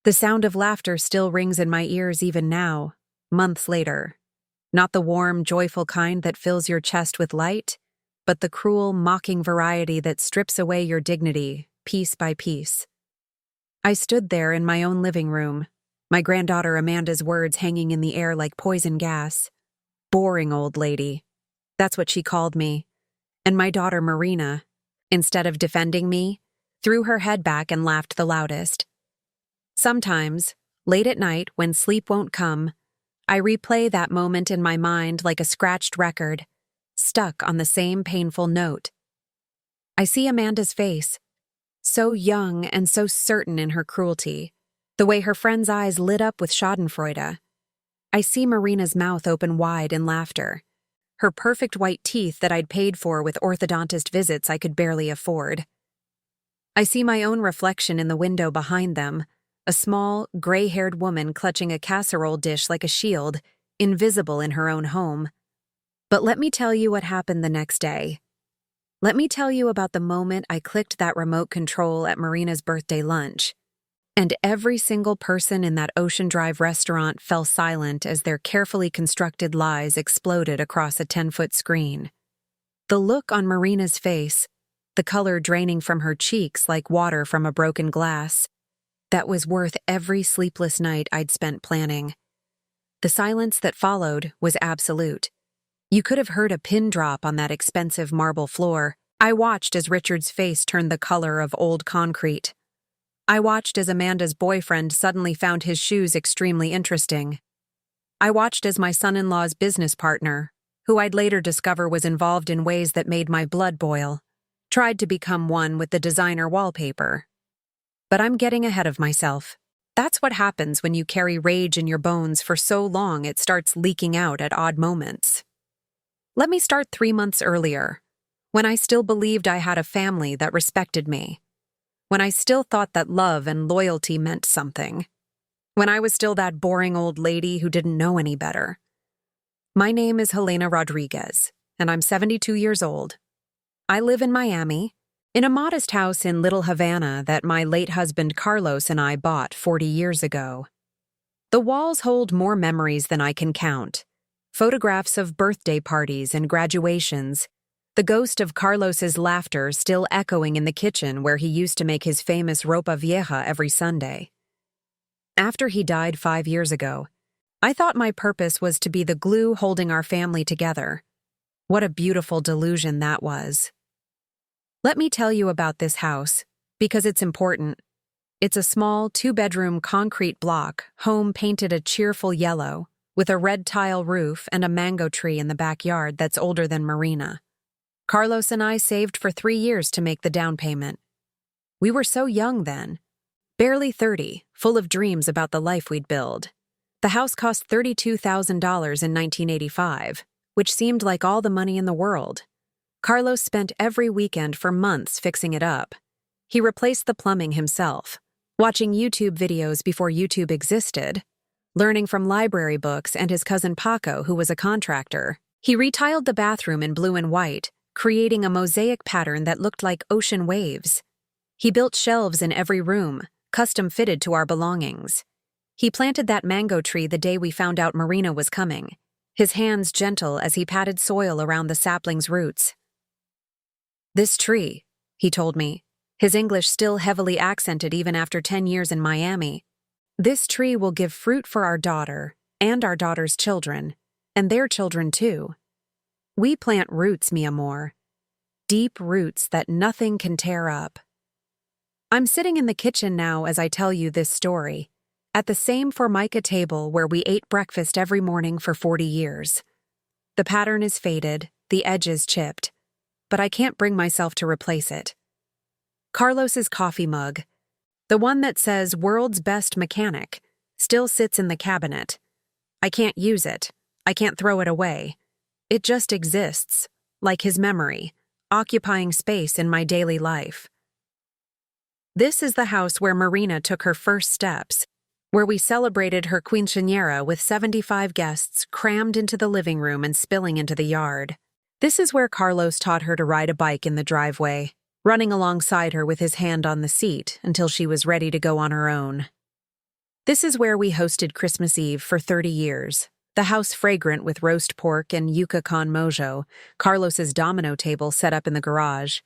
The sound of laughter still rings in my ears even now, months later. Not the warm, joyful kind that fills your chest with light, but the cruel, mocking variety that strips away your dignity, piece by piece. I stood there in my own living room, my granddaughter Amanda's words hanging in the air like poison gas. Boring old lady. That's what she called me. And my daughter Marina, instead of defending me, threw her head back and laughed the loudest. Sometimes, late at night when sleep won't come, I replay that moment in my mind like a scratched record, stuck on the same painful note. I see Amanda's face, so young and so certain in her cruelty, the way her friend's eyes lit up with schadenfreude. I see Marina's mouth open wide in laughter, her perfect white teeth that I'd paid for with orthodontist visits I could barely afford. I see my own reflection in the window behind them, a small, gray-haired woman clutching a casserole dish like a shield, invisible in her own home. But let me tell you what happened the next day. Let me tell you about the moment I clicked that remote control at Marina's birthday lunch, and every single person in that Ocean Drive restaurant fell silent as their carefully constructed lies exploded across a 10-foot screen. The look on Marina's face, the color draining from her cheeks like water from a broken glass, that was worth every sleepless night I'd spent planning. The silence that followed was absolute. You could have heard a pin drop on that expensive marble floor. I watched as Richard's face turned the color of old concrete. I watched as Amanda's boyfriend suddenly found his shoes extremely interesting. I watched as my son-in-law's business partner, who I'd later discover was involved in ways that made my blood boil, tried to become one with the designer wallpaper. But I'm getting ahead of myself. That's what happens when you carry rage in your bones for so long it starts leaking out at odd moments. Let me start 3 months earlier, when I still believed I had a family that respected me, when I still thought that love and loyalty meant something, when I was still that boring old lady who didn't know any better. My name is Helena Rodriguez, and I'm 72 years old. I live in Miami, in a modest house in Little Havana that my late husband Carlos and I bought 40 years ago. The walls hold more memories than I can count. Photographs of birthday parties and graduations, the ghost of Carlos's laughter still echoing in the kitchen where he used to make his famous ropa vieja every Sunday. After he died 5 years ago, I thought my purpose was to be the glue holding our family together. What a beautiful delusion that was. Let me tell you about this house, because it's important. It's a small 2-bedroom concrete block, home painted a cheerful yellow, with a red tile roof and a mango tree in the backyard that's older than Marina. Carlos and I saved for 3 years to make the down payment. We were so young then, barely 30, full of dreams about the life we'd build. The house cost $32,000 in 1985, which seemed like all the money in the world. Carlos spent every weekend for months fixing it up. He replaced the plumbing himself, watching YouTube videos before YouTube existed, learning from library books and his cousin Paco, who was a contractor. He retiled the bathroom in blue and white, creating a mosaic pattern that looked like ocean waves. He built shelves in every room, custom fitted to our belongings. He planted that mango tree the day we found out Marina was coming, his hands gentle as he patted soil around the sapling's roots. "This tree," he told me, his English still heavily accented even after 10 years in Miami, "this tree will give fruit for our daughter and our daughter's children, and their children too. We plant roots, mi amor. Deep roots that nothing can tear up." I'm sitting in the kitchen now as I tell you this story, at the same Formica table where we ate breakfast every morning for 40 years. The pattern is faded, the edges chipped, but I can't bring myself to replace it. Carlos's coffee mug, the one that says "World's Best Mechanic," still sits in the cabinet. I can't use it. I can't throw it away. It just exists, like his memory, occupying space in my daily life. This is the house where Marina took her first steps, where we celebrated her quinceañera with 75 guests crammed into the living room and spilling into the yard. This is where Carlos taught her to ride a bike in the driveway, running alongside her with his hand on the seat until she was ready to go on her own. This is where we hosted Christmas Eve for 30 years. The house fragrant with roast pork and yuca con mojo, Carlos's domino table set up in the garage,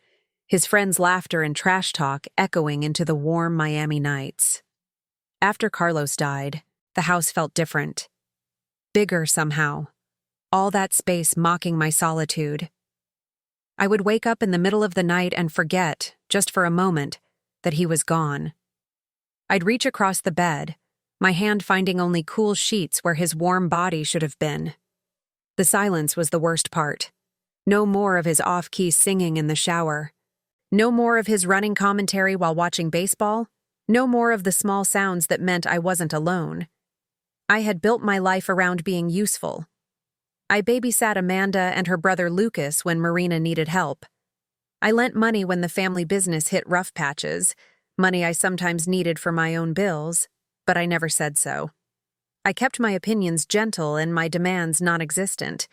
his friends' laughter and trash talk echoing into the warm Miami nights. After Carlos died, the house felt different. Bigger somehow. All that space mocking my solitude. I would wake up in the middle of the night and forget, just for a moment, that he was gone. I'd reach across the bed, my hand finding only cool sheets where his warm body should have been. The silence was the worst part. No more of his off-key singing in the shower. No more of his running commentary while watching baseball. No more of the small sounds that meant I wasn't alone. I had built my life around being useful. I babysat Amanda and her brother Lucas when Marina needed help. I lent money when the family business hit rough patches, money I sometimes needed for my own bills, but I never said so. I kept my opinions gentle and my demands non-existent.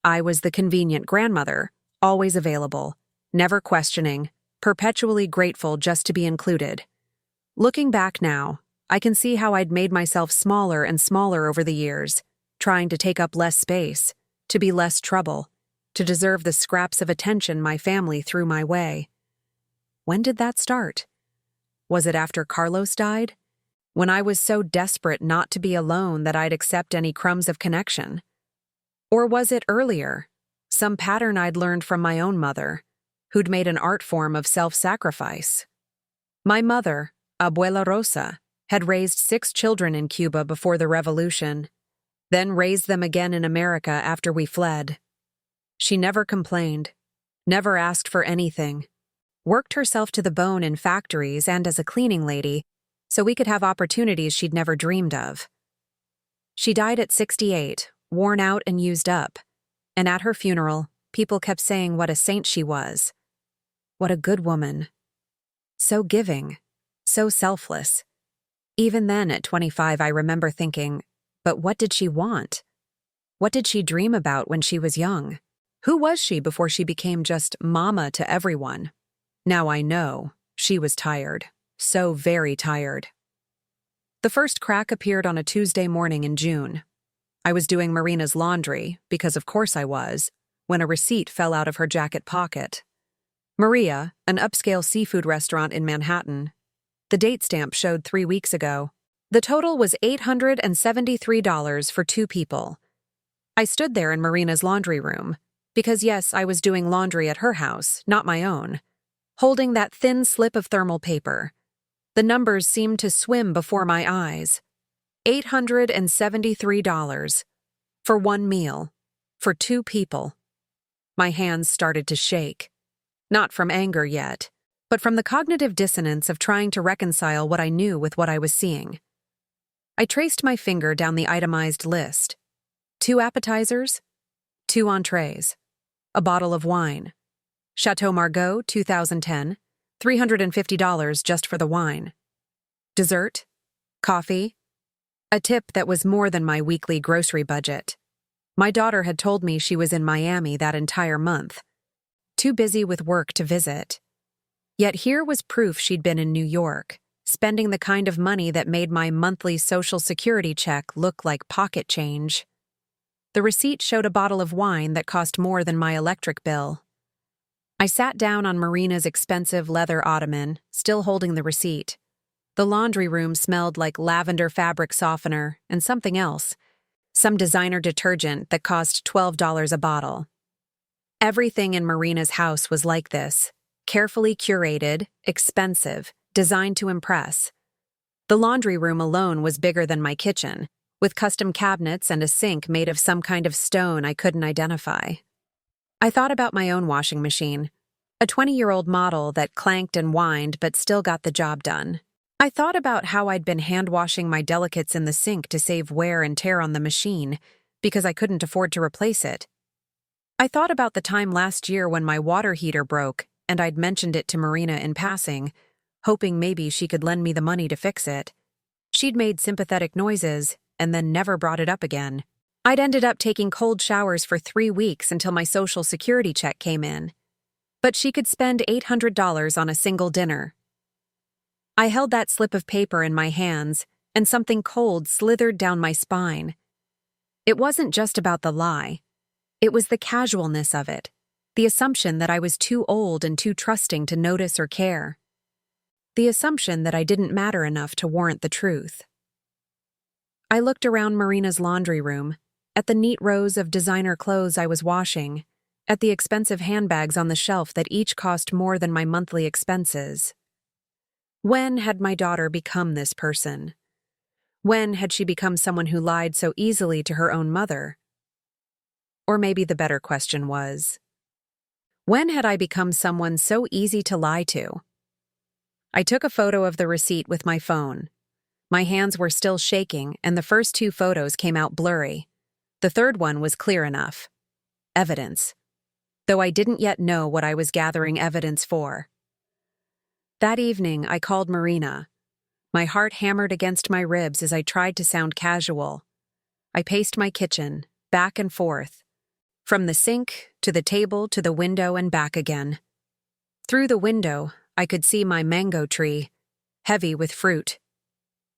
I was the convenient grandmother, always available, never questioning, perpetually grateful just to be included. Looking back now, I can see how I'd made myself smaller and smaller over the years, trying to take up less space, to be less trouble, to deserve the scraps of attention my family threw my way. When did that start? Was it after Carlos died? When I was so desperate not to be alone that I'd accept any crumbs of connection? Or was it earlier, some pattern I'd learned from my own mother, who'd made an art form of self-sacrifice? My mother, Abuela Rosa, had raised 6 children in Cuba before the revolution, then raised them again in America after we fled. She never complained, never asked for anything, worked herself to the bone in factories and as a cleaning lady so we could have opportunities she'd never dreamed of. She died at 68, worn out and used up, and at her funeral, people kept saying what a saint she was. What a good woman. So giving, so selfless. Even then, at 25, I remember thinking, but what did she want? What did she dream about when she was young? Who was she before she became just mama to everyone? Now I know, she was tired. So very tired. The first crack appeared on a Tuesday morning in June. I was doing Marina's laundry, because of course I was, when a receipt fell out of her jacket pocket. Maria, an upscale seafood restaurant in Manhattan. The date stamp showed 3 weeks ago. The total was $873 for 2 people. I stood there in Marina's laundry room, because yes, I was doing laundry at her house, not my own, holding that thin slip of thermal paper. The numbers seemed to swim before my eyes. $873 for 1 meal, for 2 people. My hands started to shake. Not from anger yet, but from the cognitive dissonance of trying to reconcile what I knew with what I was seeing. I traced my finger down the itemized list. 2 appetizers, 2 entrees, a bottle of wine. Chateau Margaux, 2010, $350 just for the wine. Dessert, coffee, a tip that was more than my weekly grocery budget. My daughter had told me she was in Miami that entire month, too busy with work to visit. Yet here was proof she'd been in New York, spending the kind of money that made my monthly Social Security check look like pocket change. The receipt showed a bottle of wine that cost more than my electric bill. I sat down on Marina's expensive leather ottoman, still holding the receipt. The laundry room smelled like lavender fabric softener and something else, some designer detergent that cost $12 a bottle. Everything in Marina's house was like this, carefully curated, expensive, designed to impress. The laundry room alone was bigger than my kitchen, with custom cabinets and a sink made of some kind of stone I couldn't identify. I thought about my own washing machine, a 20-year-old model that clanked and whined but still got the job done. I thought about how I'd been hand-washing my delicates in the sink to save wear and tear on the machine because I couldn't afford to replace it. I thought about the time last year when my water heater broke and I'd mentioned it to Marina in passing, hoping maybe she could lend me the money to fix it. She'd made sympathetic noises and then never brought it up again. I'd ended up taking cold showers for 3 weeks until my Social Security check came in. But she could spend $800 on a single dinner. I held that slip of paper in my hands, and something cold slithered down my spine. It wasn't just about the lie. It was the casualness of it, the assumption that I was too old and too trusting to notice or care. The assumption that I didn't matter enough to warrant the truth. I looked around Marina's laundry room, at the neat rows of designer clothes I was washing, at the expensive handbags on the shelf that each cost more than my monthly expenses. When had my daughter become this person? When had she become someone who lied so easily to her own mother? Or maybe the better question was, when had I become someone so easy to lie to? I took a photo of the receipt with my phone. My hands were still shaking, and the first 2 photos came out blurry. The third one was clear enough. Evidence. Though I didn't yet know what I was gathering evidence for. That evening, I called Marina. My heart hammered against my ribs as I tried to sound casual. I paced my kitchen, back and forth, from the sink to the table to the window and back again. Through the window, I could see my mango tree, heavy with fruit.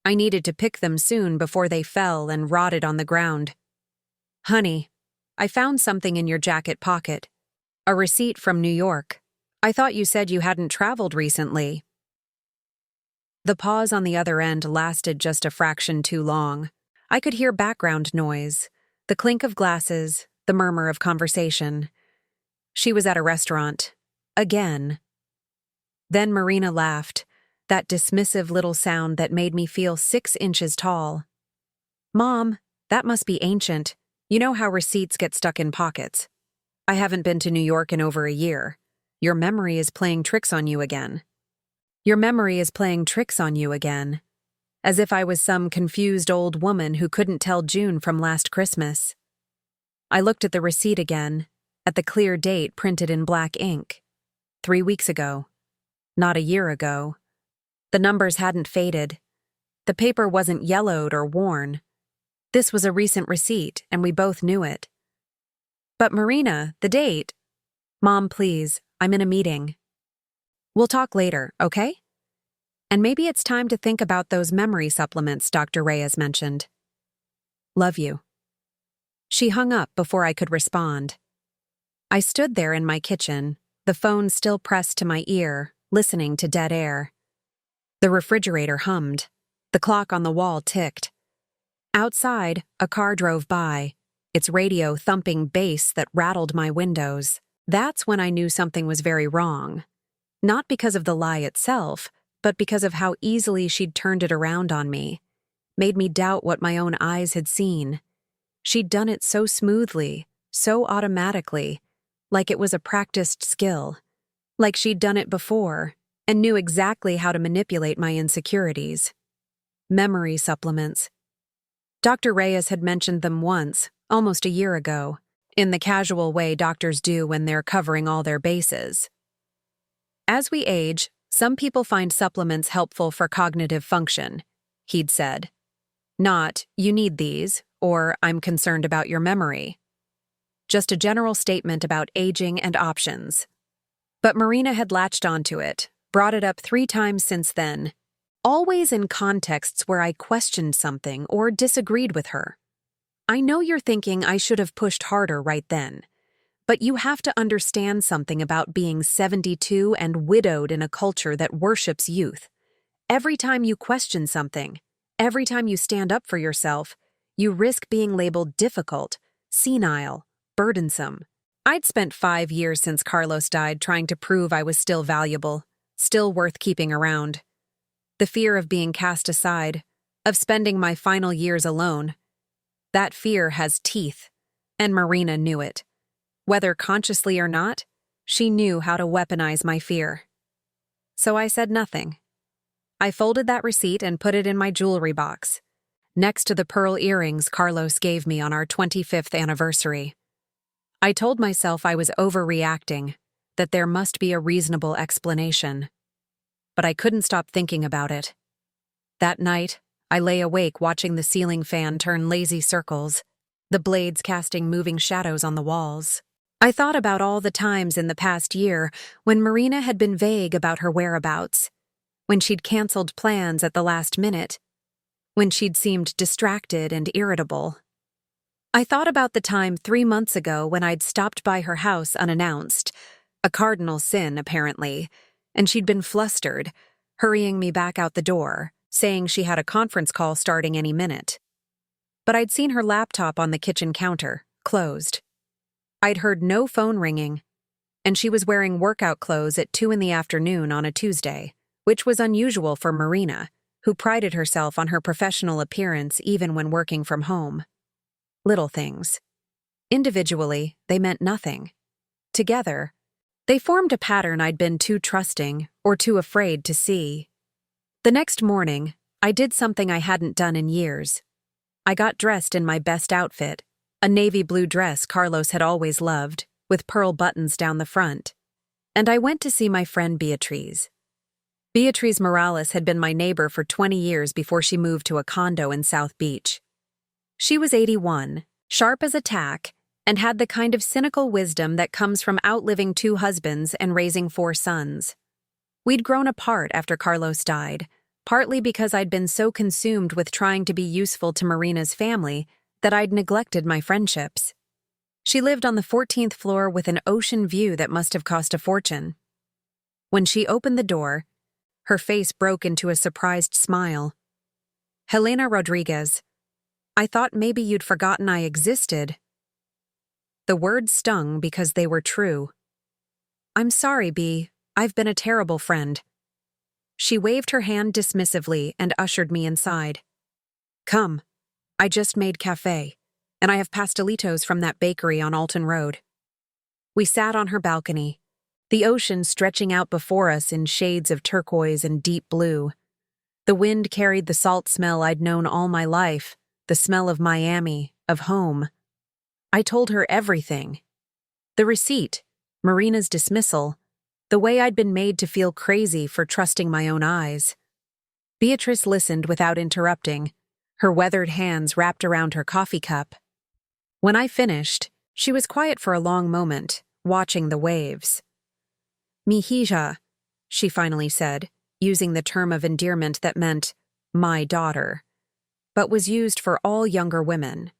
I needed to pick them soon before they fell and rotted on the ground. Honey, I found something in your jacket pocket. A receipt from New York. I thought you said you hadn't traveled recently. The pause on the other end lasted just a fraction too long. I could hear background noise, the clink of glasses, the murmur of conversation. She was at a restaurant. Again. Then Marina laughed, that dismissive little sound that made me feel 6 inches tall. Mom, that must be ancient. You know how receipts get stuck in pockets. I haven't been to New York in over a year. Your memory is playing tricks on you again. Your memory is playing tricks on you again. As if I was some confused old woman who couldn't tell June from last Christmas. I looked at the receipt again, at the clear date printed in black ink. 3 weeks ago. Not a year ago. The numbers hadn't faded. The paper wasn't yellowed or worn. This was a recent receipt, and we both knew it. But Marina, the date. Mom, please, I'm in a meeting. We'll talk later, okay? And maybe it's time to think about those memory supplements Dr. Reyes mentioned. Love you. She hung up before I could respond. I stood there in my kitchen, the phone still pressed to my ear, listening to dead air. The refrigerator hummed. The clock on the wall ticked. Outside, a car drove by, its radio thumping bass that rattled my windows. That's when I knew something was very wrong. Not because of the lie itself, but because of how easily she'd turned it around on me, made me doubt what my own eyes had seen. She'd done it so smoothly, so automatically, like it was a practiced skill, like she'd done it before and knew exactly how to manipulate my insecurities. Memory supplements. Dr. Reyes had mentioned them once, almost a year ago, in the casual way doctors do when they're covering all their bases. As we age, some people find supplements helpful for cognitive function, he'd said. Not, you need these, or I'm concerned about your memory. Just a general statement about aging and options. But Marina had latched onto it, brought it up 3 times since then, always in contexts where I questioned something or disagreed with her. I know you're thinking I should have pushed harder right then, but you have to understand something about being 72 and widowed in a culture that worships youth. Every time you question something, every time you stand up for yourself, you risk being labeled difficult, senile, burdensome. I'd spent 5 years since Carlos died trying to prove I was still valuable, still worth keeping around. The fear of being cast aside, of spending my final years alone. That fear has teeth, and Marina knew it. Whether consciously or not, she knew how to weaponize my fear. So I said nothing. I folded that receipt and put it in my jewelry box, next to the pearl earrings Carlos gave me on our 25th anniversary. I told myself I was overreacting, that there must be a reasonable explanation. But I couldn't stop thinking about it. That night, I lay awake watching the ceiling fan turn lazy circles, the blades casting moving shadows on the walls. I thought about all the times in the past year when Marina had been vague about her whereabouts, when she'd canceled plans at the last minute, when she'd seemed distracted and irritable. I thought about the time 3 months ago when I'd stopped by her house unannounced, a cardinal sin, apparently, and she'd been flustered, hurrying me back out the door, saying she had a conference call starting any minute. But I'd seen her laptop on the kitchen counter, closed. I'd heard no phone ringing, and she was wearing workout clothes at 2 in the afternoon on a Tuesday, which was unusual for Marina, who prided herself on her professional appearance even when working from home. Little things. Individually, they meant nothing. Together, they formed a pattern I'd been too trusting or too afraid to see. The next morning, I did something I hadn't done in years. I got dressed in my best outfit, a navy blue dress Carlos had always loved, with pearl buttons down the front, and I went to see my friend Beatriz. Beatriz Morales had been my neighbor for 20 years before she moved to a condo in South Beach. She was 81, sharp as a tack, and had the kind of cynical wisdom that comes from outliving 2 husbands and raising 4 sons. We'd grown apart after Carlos died, partly because I'd been so consumed with trying to be useful to Marina's family that I'd neglected my friendships. She lived on the 14th floor with an ocean view that must have cost a fortune. When she opened the door, her face broke into a surprised smile. "Helena Rodriguez, I thought maybe you'd forgotten I existed." The words stung because they were true. "I'm sorry, Bea. I've been a terrible friend." She waved her hand dismissively and ushered me inside. "Come. I just made café, and I have pastelitos from that bakery on Alton Road." We sat on her balcony, the ocean stretching out before us in shades of turquoise and deep blue. The wind carried the salt smell I'd known all my life, the smell of Miami, of home. I told her everything. The receipt, Marina's dismissal, the way I'd been made to feel crazy for trusting my own eyes. Beatrice listened without interrupting, her weathered hands wrapped around her coffee cup. When I finished, she was quiet for a long moment, watching the waves. "Mi hija," she finally said, using the term of endearment that meant "my daughter," but was used for all younger women.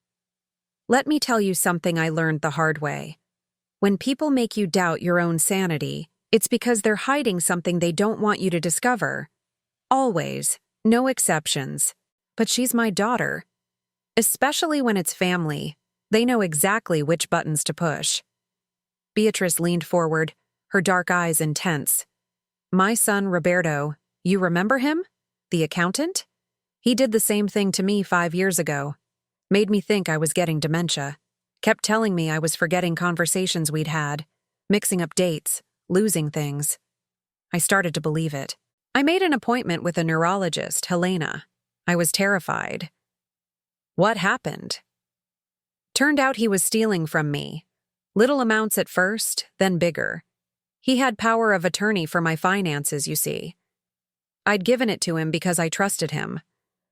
"Let me tell you something I learned the hard way. When people make you doubt your own sanity, it's because they're hiding something they don't want you to discover. Always, no exceptions. But she's my daughter. Especially when it's family, they know exactly which buttons to push." Beatrice leaned forward, her dark eyes intense. "My son Roberto, you remember him? The accountant? He did the same thing to me 5 years ago. Made me think I was getting dementia. Kept telling me I was forgetting conversations we'd had, mixing up dates, losing things. I started to believe it. I made an appointment with a neurologist, Helena. I was terrified. What happened? Turned out he was stealing from me. Little amounts at first, then bigger. He had power of attorney for my finances, you see. I'd given it to him because I trusted him,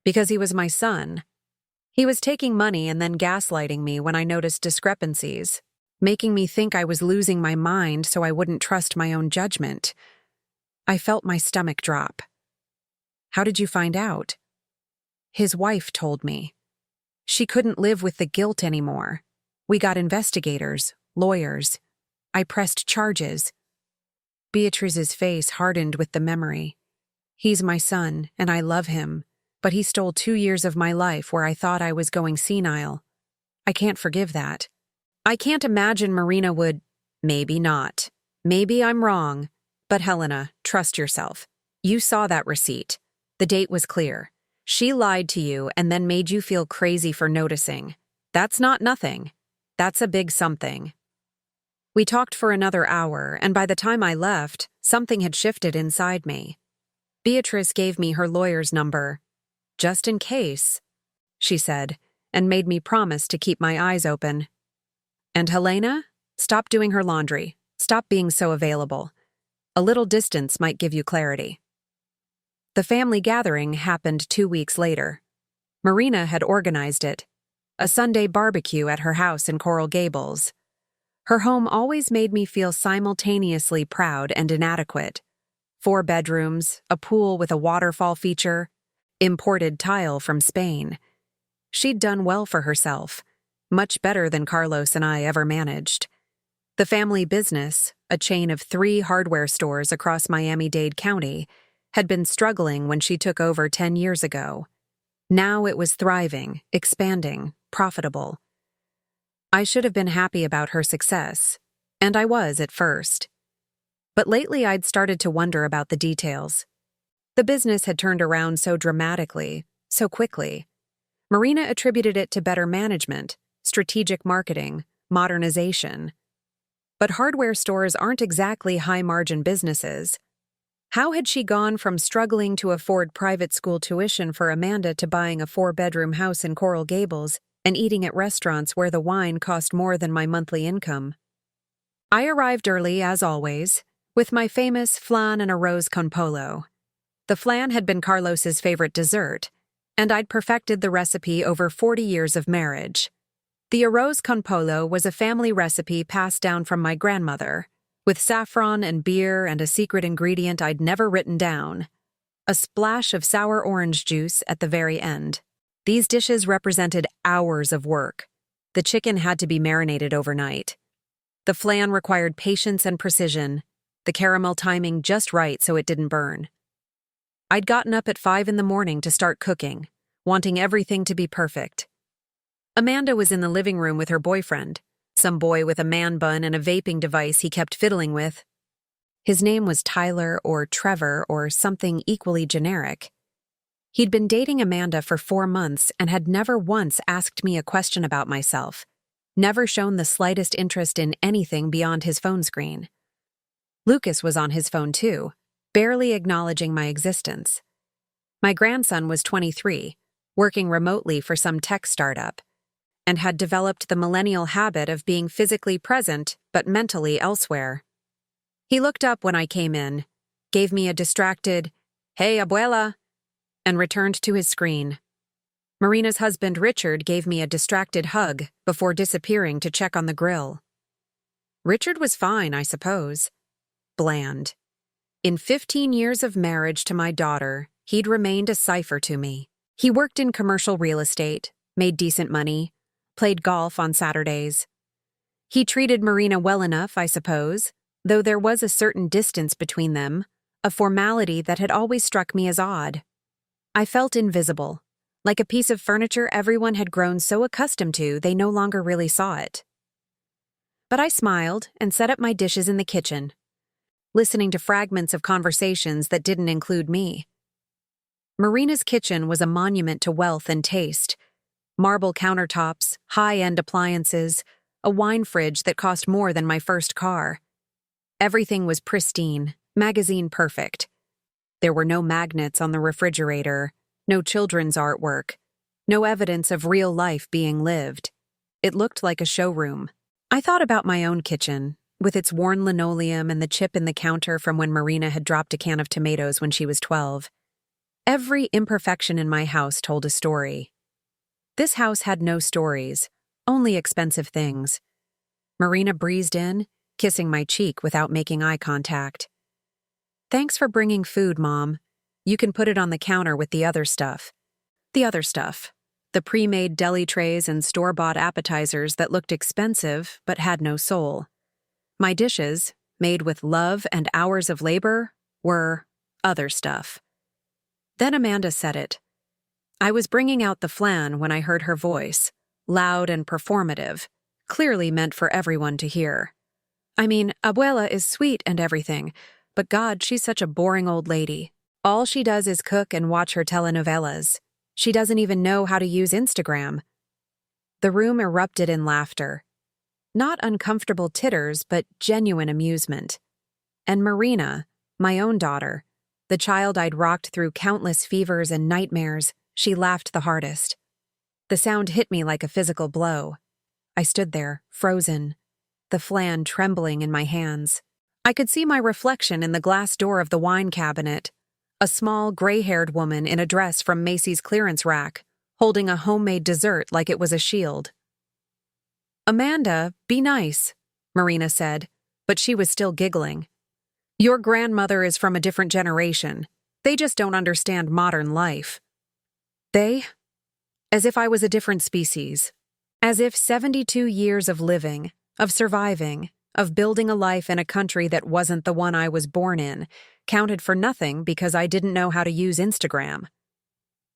because he was my son. He was taking money and then gaslighting me when I noticed discrepancies, making me think I was losing my mind so I wouldn't trust my own judgment. I felt my stomach drop. "How did you find out?" "His wife told me. She couldn't live with the guilt anymore. We got investigators, lawyers. I pressed charges." Beatrice's face hardened with the memory. "He's my son, and I love him, but he stole 2 years of my life where I thought I was going senile. I can't forgive that. I can't imagine Marina would—" "Maybe not. Maybe I'm wrong. But Helena, trust yourself. You saw that receipt. The date was clear. She lied to you and then made you feel crazy for noticing. That's not nothing. That's a big something." We talked for another hour, and by the time I left, something had shifted inside me. Beatrice gave me her lawyer's number. "Just in case," she said, and made me promise to keep my eyes open. "And Helena, stop doing her laundry. Stop being so available. A little distance might give you clarity." The family gathering happened 2 weeks later. Marina had organized it, a Sunday barbecue at her house in Coral Gables. Her home always made me feel simultaneously proud and inadequate. 4 bedrooms, a pool with a waterfall feature, imported tile from Spain. She'd done well for herself, much better than Carlos and I ever managed. The family business, a chain of 3 hardware stores across Miami-Dade County, had been struggling when she took over 10 years ago. Now it was thriving, expanding, profitable. I should have been happy about her success, and I was at first. But lately I'd started to wonder about the details. The business had turned around so dramatically, so quickly. Marina attributed it to better management, strategic marketing, modernization. But hardware stores aren't exactly high-margin businesses. How had she gone from struggling to afford private school tuition for Amanda to buying a 4-bedroom house in Coral Gables and eating at restaurants where the wine cost more than my monthly income? I arrived early, as always, with my famous flan and arroz con pollo. The flan had been Carlos's favorite dessert, and I'd perfected the recipe over 40 years of marriage. The arroz con pollo was a family recipe passed down from my grandmother, with saffron and beer and a secret ingredient I'd never written down: a splash of sour orange juice at the very end. These dishes represented hours of work. The chicken had to be marinated overnight. The flan required patience and precision, the caramel timing just right so it didn't burn. I'd gotten up at 5 in the morning to start cooking, wanting everything to be perfect. Amanda was in the living room with her boyfriend, some boy with a man bun and a vaping device he kept fiddling with. His name was Tyler or Trevor or something equally generic. He'd been dating Amanda for 4 months and had never once asked me a question about myself, never shown the slightest interest in anything beyond his phone screen. Lucas was on his phone too, barely acknowledging my existence. My grandson was 23, working remotely for some tech startup, and had developed the millennial habit of being physically present but mentally elsewhere. He looked up when I came in, gave me a distracted, "Hey, abuela," and returned to his screen. Marina's husband Richard gave me a distracted hug before disappearing to check on the grill. Richard was fine, I suppose. Bland. In 15 years of marriage to my daughter, he'd remained a cipher to me. He worked in commercial real estate, made decent money, played golf on Saturdays. He treated Marina well enough, I suppose, though there was a certain distance between them, a formality that had always struck me as odd. I felt invisible, like a piece of furniture everyone had grown so accustomed to they no longer really saw it. But I smiled and set up my dishes in the kitchen, listening to fragments of conversations that didn't include me. Marina's kitchen was a monument to wealth and taste. Marble countertops, high-end appliances, a wine fridge that cost more than my first car. Everything was pristine, magazine perfect. There were no magnets on the refrigerator, no children's artwork, no evidence of real life being lived. It looked like a showroom. I thought about my own kitchen, with its worn linoleum and the chip in the counter from when Marina had dropped a can of tomatoes when she was 12. Every imperfection in my house told a story. This house had no stories, only expensive things. Marina breezed in, kissing my cheek without making eye contact. "Thanks for bringing food, Mom. You can put it on the counter with the other stuff." The other stuff. The pre-made deli trays and store-bought appetizers that looked expensive but had no soul. My dishes, made with love and hours of labor, were other stuff. Then Amanda said it. I was bringing out the flan when I heard her voice, loud and performative, clearly meant for everyone to hear. I mean, abuela is sweet and everything, but God, she's such a boring old lady. All she does is cook and watch her telenovelas. She doesn't even know how to use Instagram. The room erupted in laughter. Not uncomfortable titters, but genuine amusement. And Marina, my own daughter, the child I'd rocked through countless fevers and nightmares, she laughed the hardest. The sound hit me like a physical blow. I stood there, frozen, the flan trembling in my hands. I could see my reflection in the glass door of the wine cabinet, a small, gray-haired woman in a dress from Macy's clearance rack, holding a homemade dessert like it was a shield. "Amanda, be nice," Marina said, but she was still giggling. "Your grandmother is from a different generation. They just don't understand modern life." They? As if I was a different species. As if 72 years of living, of surviving, of building a life in a country that wasn't the one I was born in, counted for nothing because I didn't know how to use Instagram.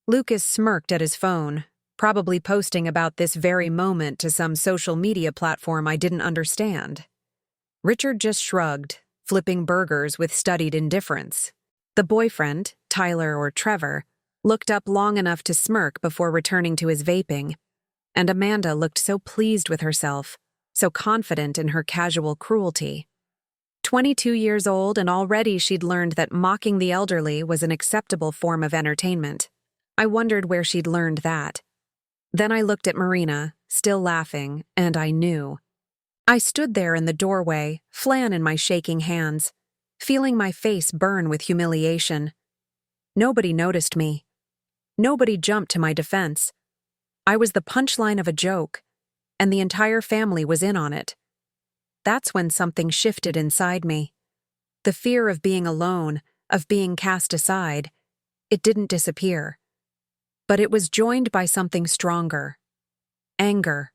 Lucas smirked at his phone, probably posting about this very moment to some social media platform I didn't understand. Richard just shrugged, flipping burgers with studied indifference. The boyfriend, Tyler or Trevor, looked up long enough to smirk before returning to his vaping, and Amanda looked so pleased with herself, so confident in her casual cruelty. 22 years old, and already she'd learned that mocking the elderly was an acceptable form of entertainment. I wondered where she'd learned that. Then I looked at Marina, still laughing, and I knew. I stood there in the doorway, flan in my shaking hands, feeling my face burn with humiliation. Nobody noticed me. Nobody jumped to my defense. I was the punchline of a joke, and the entire family was in on it. That's when something shifted inside me. The fear of being alone, of being cast aside, it didn't disappear. But it was joined by something stronger. Anger.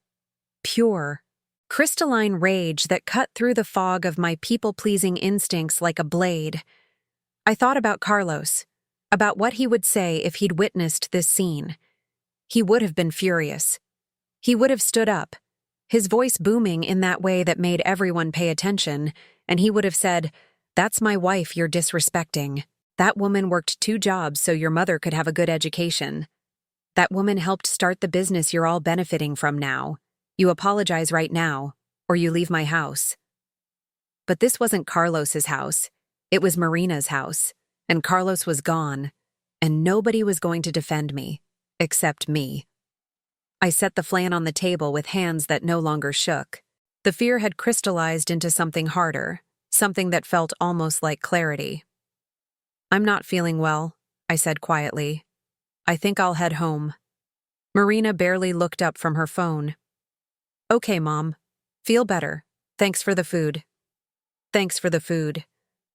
Pure, crystalline rage that cut through the fog of my people-pleasing instincts like a blade. I thought about Carlos, about what he would say if he'd witnessed this scene. He would have been furious. He would have stood up, his voice booming in that way that made everyone pay attention, and he would have said, "That's my wife you're disrespecting. That woman worked 2 jobs so your mother could have a good education. That woman helped start the business you're all benefiting from now. You apologize right now, or you leave my house." But this wasn't Carlos's house. It was Marina's house, and Carlos was gone, and nobody was going to defend me, except me. I set the flan on the table with hands that no longer shook. The fear had crystallized into something harder, something that felt almost like clarity. "I'm not feeling well," I said quietly. "I think I'll head home." Marina barely looked up from her phone. "Okay, Mom. Feel better. Thanks for the food." Thanks for the food.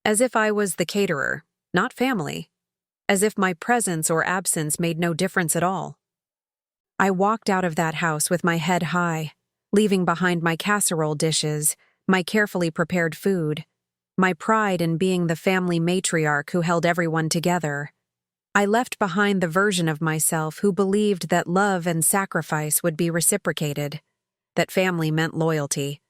As if I was the caterer, not family. As if my presence or absence made no difference at all. I walked out of that house with my head high, leaving behind my casserole dishes, my carefully prepared food, my pride in being the family matriarch who held everyone together. I left behind the version of myself who believed that love and sacrifice would be reciprocated, that family meant loyalty.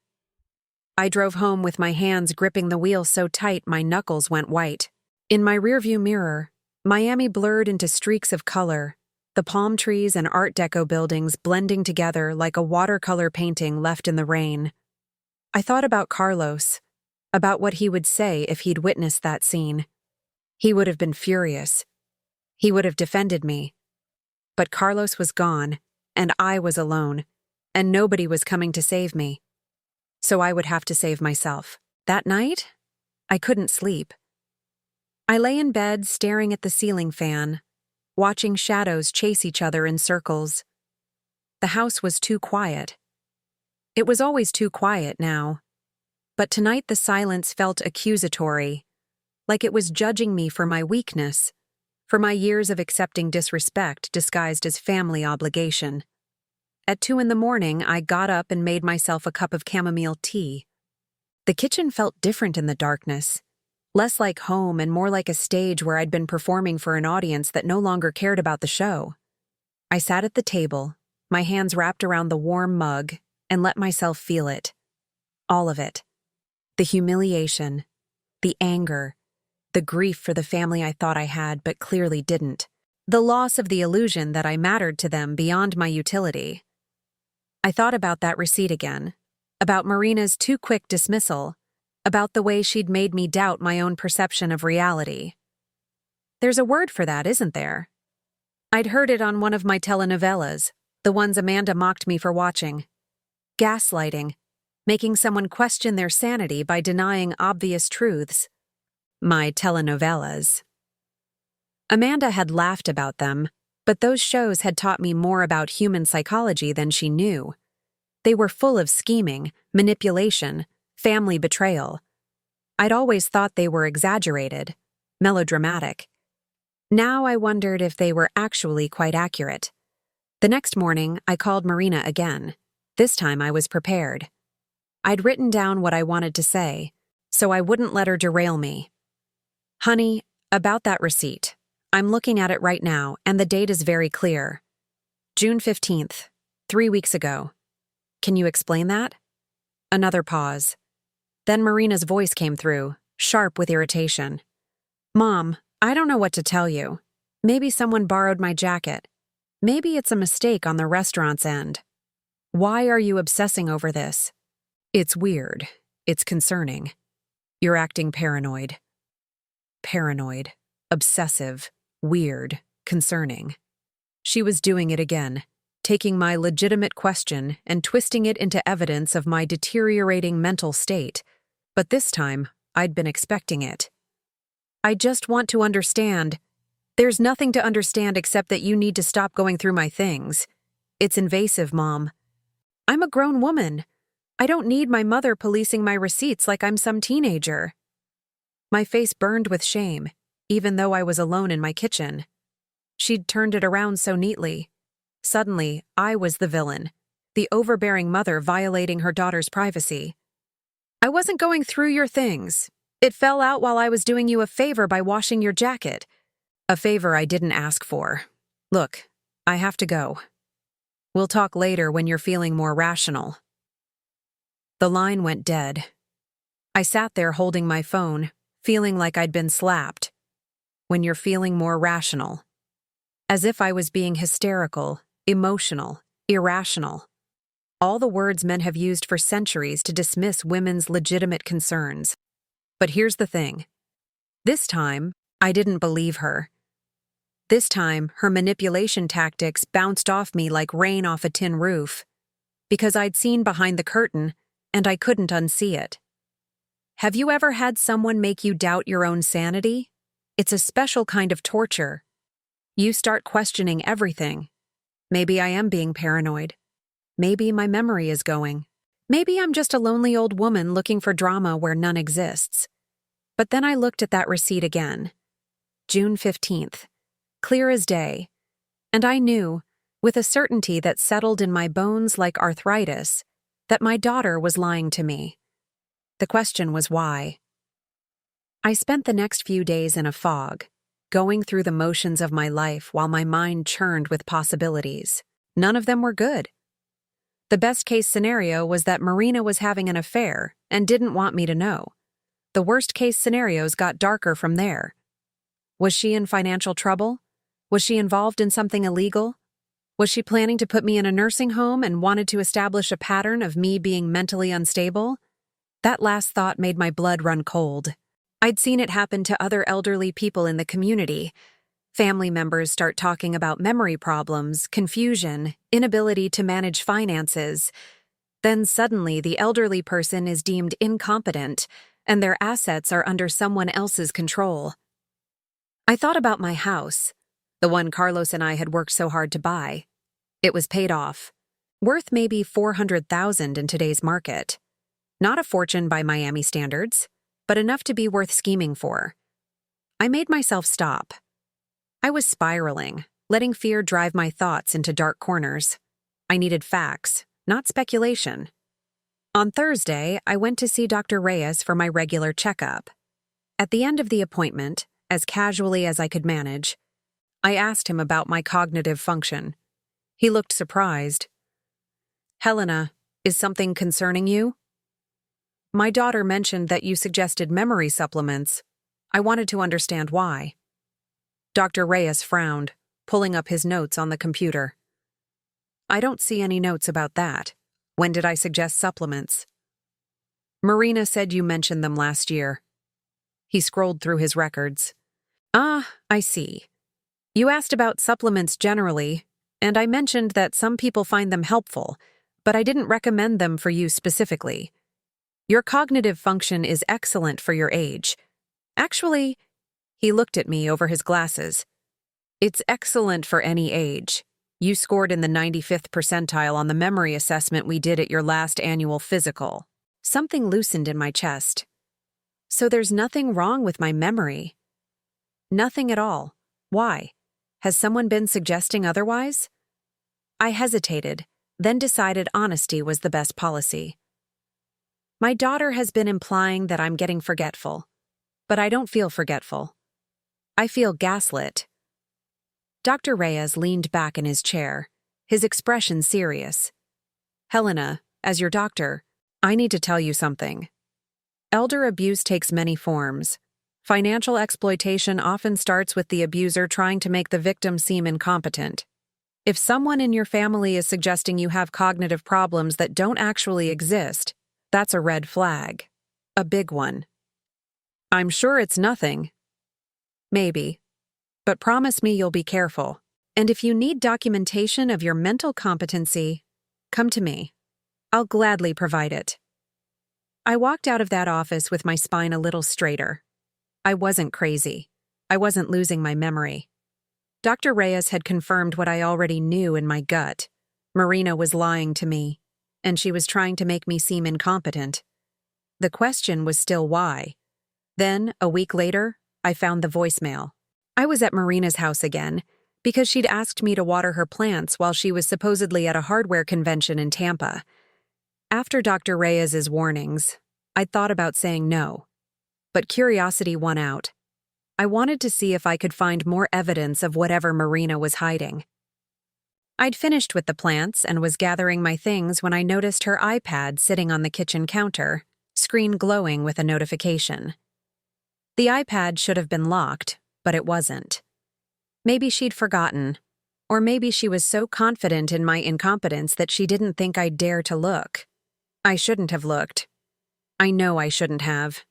I drove home with my hands gripping the wheel so tight my knuckles went white. In my rearview mirror, Miami blurred into streaks of color, the palm trees and Art Deco buildings blending together like a watercolor painting left in the rain. I thought about Carlos, about what he would say if he'd witnessed that scene. He would have been furious. He would have defended me. But Carlos was gone, and I was alone, and nobody was coming to save me. So I would have to save myself. That night, I couldn't sleep. I lay in bed staring at the ceiling fan, watching shadows chase each other in circles. The house was too quiet. It was always too quiet now. But tonight the silence felt accusatory, like it was judging me for my weakness, for my years of accepting disrespect disguised as family obligation. At 2 a.m, I got up and made myself a cup of chamomile tea. The kitchen felt different in the darkness, less like home and more like a stage where I'd been performing for an audience that no longer cared about the show. I sat at the table, my hands wrapped around the warm mug, and let myself feel it. All of it. The humiliation, the anger, the grief for the family I thought I had but clearly didn't, the loss of the illusion that I mattered to them beyond my utility. I thought about that receipt again, about Marina's too quick dismissal, about the way she'd made me doubt my own perception of reality. There's a word for that, isn't there? I'd heard it on one of my telenovelas, the ones Amanda mocked me for watching. Gaslighting, making someone question their sanity by denying obvious truths. My telenovelas. Amanda had laughed about them, but those shows had taught me more about human psychology than she knew. They were full of scheming, manipulation, family betrayal. I'd always thought they were exaggerated, melodramatic. Now I wondered if they were actually quite accurate. The next morning, I called Marina again. This time I was prepared. I'd written down what I wanted to say, so I wouldn't let her derail me. Honey, about that receipt. I'm looking at it right now, and the date is very clear. June 15th, 3 weeks ago. Can you explain that? Another pause. Then Marina's voice came through, sharp with irritation. Mom, I don't know what to tell you. Maybe someone borrowed my jacket. Maybe it's a mistake on the restaurant's end. Why are you obsessing over this? It's weird. It's concerning. You're acting paranoid. Paranoid. Obsessive. Weird. Concerning. She was doing it again, taking my legitimate question and twisting it into evidence of my deteriorating mental state. But this time, I'd been expecting it. I just want to understand. There's nothing to understand except that you need to stop going through my things. It's invasive, Mom. I'm a grown woman. I don't need my mother policing my receipts like I'm some teenager. My face burned with shame, even though I was alone in my kitchen. She'd turned it around so neatly. Suddenly, I was the villain, the overbearing mother violating her daughter's privacy. I wasn't going through your things. It fell out while I was doing you a favor by washing your jacket. A favor I didn't ask for. Look, I have to go. We'll talk later when you're feeling more rational. The line went dead. I sat there holding my phone, feeling like I'd been slapped. When you're feeling more rational. As if I was being hysterical, emotional, irrational. All the words men have used for centuries to dismiss women's legitimate concerns. But here's the thing. This time, I didn't believe her. This time, her manipulation tactics bounced off me like rain off a tin roof. Because I'd seen behind the curtain, and I couldn't unsee it. Have you ever had someone make you doubt your own sanity? It's a special kind of torture. You start questioning everything. Maybe I am being paranoid. Maybe my memory is going. Maybe I'm just a lonely old woman looking for drama where none exists. But then I looked at that receipt again. June 15th. Clear as day. And I knew, with a certainty that settled in my bones like arthritis, that my daughter was lying to me. The question was why. I spent the next few days in a fog, going through the motions of my life while my mind churned with possibilities. None of them were good. The best-case scenario was that Marina was having an affair and didn't want me to know. The worst-case scenarios got darker from there. Was she in financial trouble? Was she involved in something illegal? Was she planning to put me in a nursing home and wanted to establish a pattern of me being mentally unstable? That last thought made my blood run cold. I'd seen it happen to other elderly people in the community. Family members start talking about memory problems, confusion, inability to manage finances. Then suddenly the elderly person is deemed incompetent, and their assets are under someone else's control. I thought about my house, the one Carlos and I had worked so hard to buy. It was paid off, worth maybe $400,000 in today's market. Not a fortune by Miami standards, but enough to be worth scheming for. I made myself stop. I was spiraling, letting fear drive my thoughts into dark corners. I needed facts, not speculation. On Thursday, I went to see Dr. Reyes for my regular checkup. At the end of the appointment, as casually as I could manage, I asked him about my cognitive function. He looked surprised. Helena, is something concerning you? My daughter mentioned that you suggested memory supplements. I wanted to understand why. Dr. Reyes frowned, pulling up his notes on the computer. I don't see any notes about that. When did I suggest supplements? Marina said you mentioned them last year. He scrolled through his records. Ah, I see. You asked about supplements generally, and I mentioned that some people find them helpful, but I didn't recommend them for you specifically. Your cognitive function is excellent for your age. Actually, he looked at me over his glasses. It's excellent for any age. You scored in the 95th percentile on the memory assessment we did at your last annual physical. Something loosened in my chest. So there's nothing wrong with my memory. Nothing at all. Why? Has someone been suggesting otherwise? I hesitated, then decided honesty was the best policy. My daughter has been implying that I'm getting forgetful, but I don't feel forgetful. I feel gaslit. Dr. Reyes leaned back in his chair, his expression serious. Helena, as your doctor, I need to tell you something. Elder abuse takes many forms. Financial exploitation often starts with the abuser trying to make the victim seem incompetent. If someone in your family is suggesting you have cognitive problems that don't actually exist, that's a red flag. A big one. I'm sure it's nothing. Maybe. But promise me you'll be careful. And if you need documentation of your mental competency, come to me. I'll gladly provide it. I walked out of that office with my spine a little straighter. I wasn't crazy. I wasn't losing my memory. Dr. Reyes had confirmed what I already knew in my gut. Marina was lying to me, and she was trying to make me seem incompetent. The question was still why. Then, a week later, I found the voicemail. I was at Marina's house again, because she'd asked me to water her plants while she was supposedly at a hardware convention in Tampa. After Dr. Reyes's warnings, I'd thought about saying no. But curiosity won out. I wanted to see if I could find more evidence of whatever Marina was hiding. I'd finished with the plants and was gathering my things when I noticed her iPad sitting on the kitchen counter, screen glowing with a notification. The iPad should have been locked, but it wasn't. Maybe she'd forgotten, or maybe she was so confident in my incompetence that she didn't think I'd dare to look. I shouldn't have looked. I know I shouldn't have.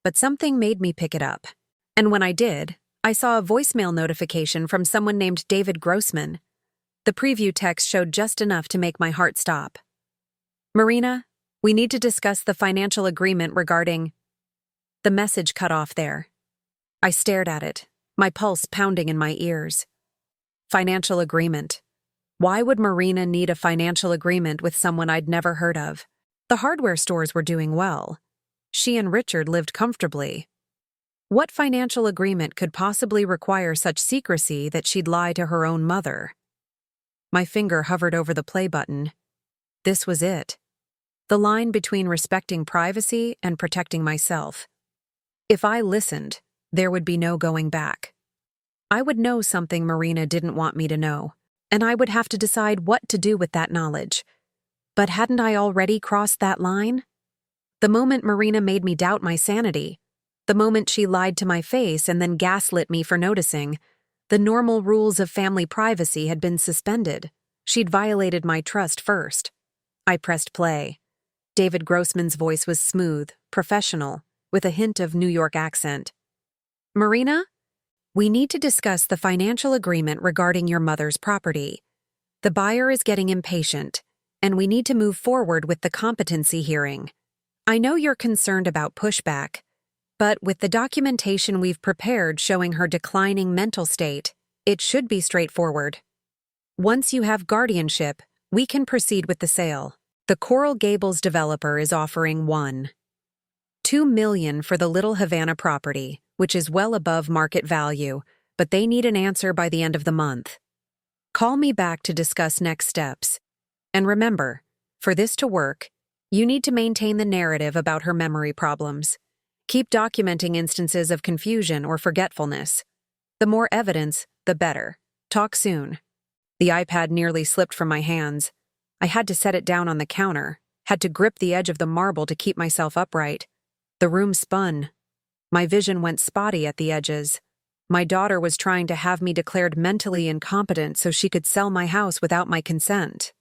But something made me pick it up. And when I did, I saw a voicemail notification from someone named David Grossman. The preview text showed just enough to make my heart stop. Marina, we need to discuss the financial agreement regarding... The message cut off there. I stared at it, my pulse pounding in my ears. Financial agreement. Why would Marina need a financial agreement with someone I'd never heard of? The hardware stores were doing well. She and Richard lived comfortably. What financial agreement could possibly require such secrecy that she'd lie to her own mother? My finger hovered over the play button. This was it. The line between respecting privacy and protecting myself. If I listened, there would be no going back. I would know something Marina didn't want me to know, and I would have to decide what to do with that knowledge. But hadn't I already crossed that line? The moment Marina made me doubt my sanity, the moment she lied to my face and then gaslit me for noticing, the normal rules of family privacy had been suspended. She'd violated my trust first. I pressed play. David Grossman's voice was smooth, professional, with a hint of New York accent. Marina, we need to discuss the financial agreement regarding your mother's property. The buyer is getting impatient, and we need to move forward with the competency hearing. I know you're concerned about pushback, but with the documentation we've prepared showing her declining mental state, it should be straightforward. Once you have guardianship, we can proceed with the sale. The Coral Gables developer is offering $2 million for the Little Havana property, which is well above market value, but they need an answer by the end of the month. Call me back to discuss next steps. And remember, for this to work, you need to maintain the narrative about her memory problems. Keep documenting instances of confusion or forgetfulness. The more evidence, the better. Talk soon. The iPad nearly slipped from my hands. I had to set it down on the counter, had to grip the edge of the marble to keep myself upright. The room spun. My vision went spotty at the edges. My daughter was trying to have me declared mentally incompetent so she could sell my house without my consent.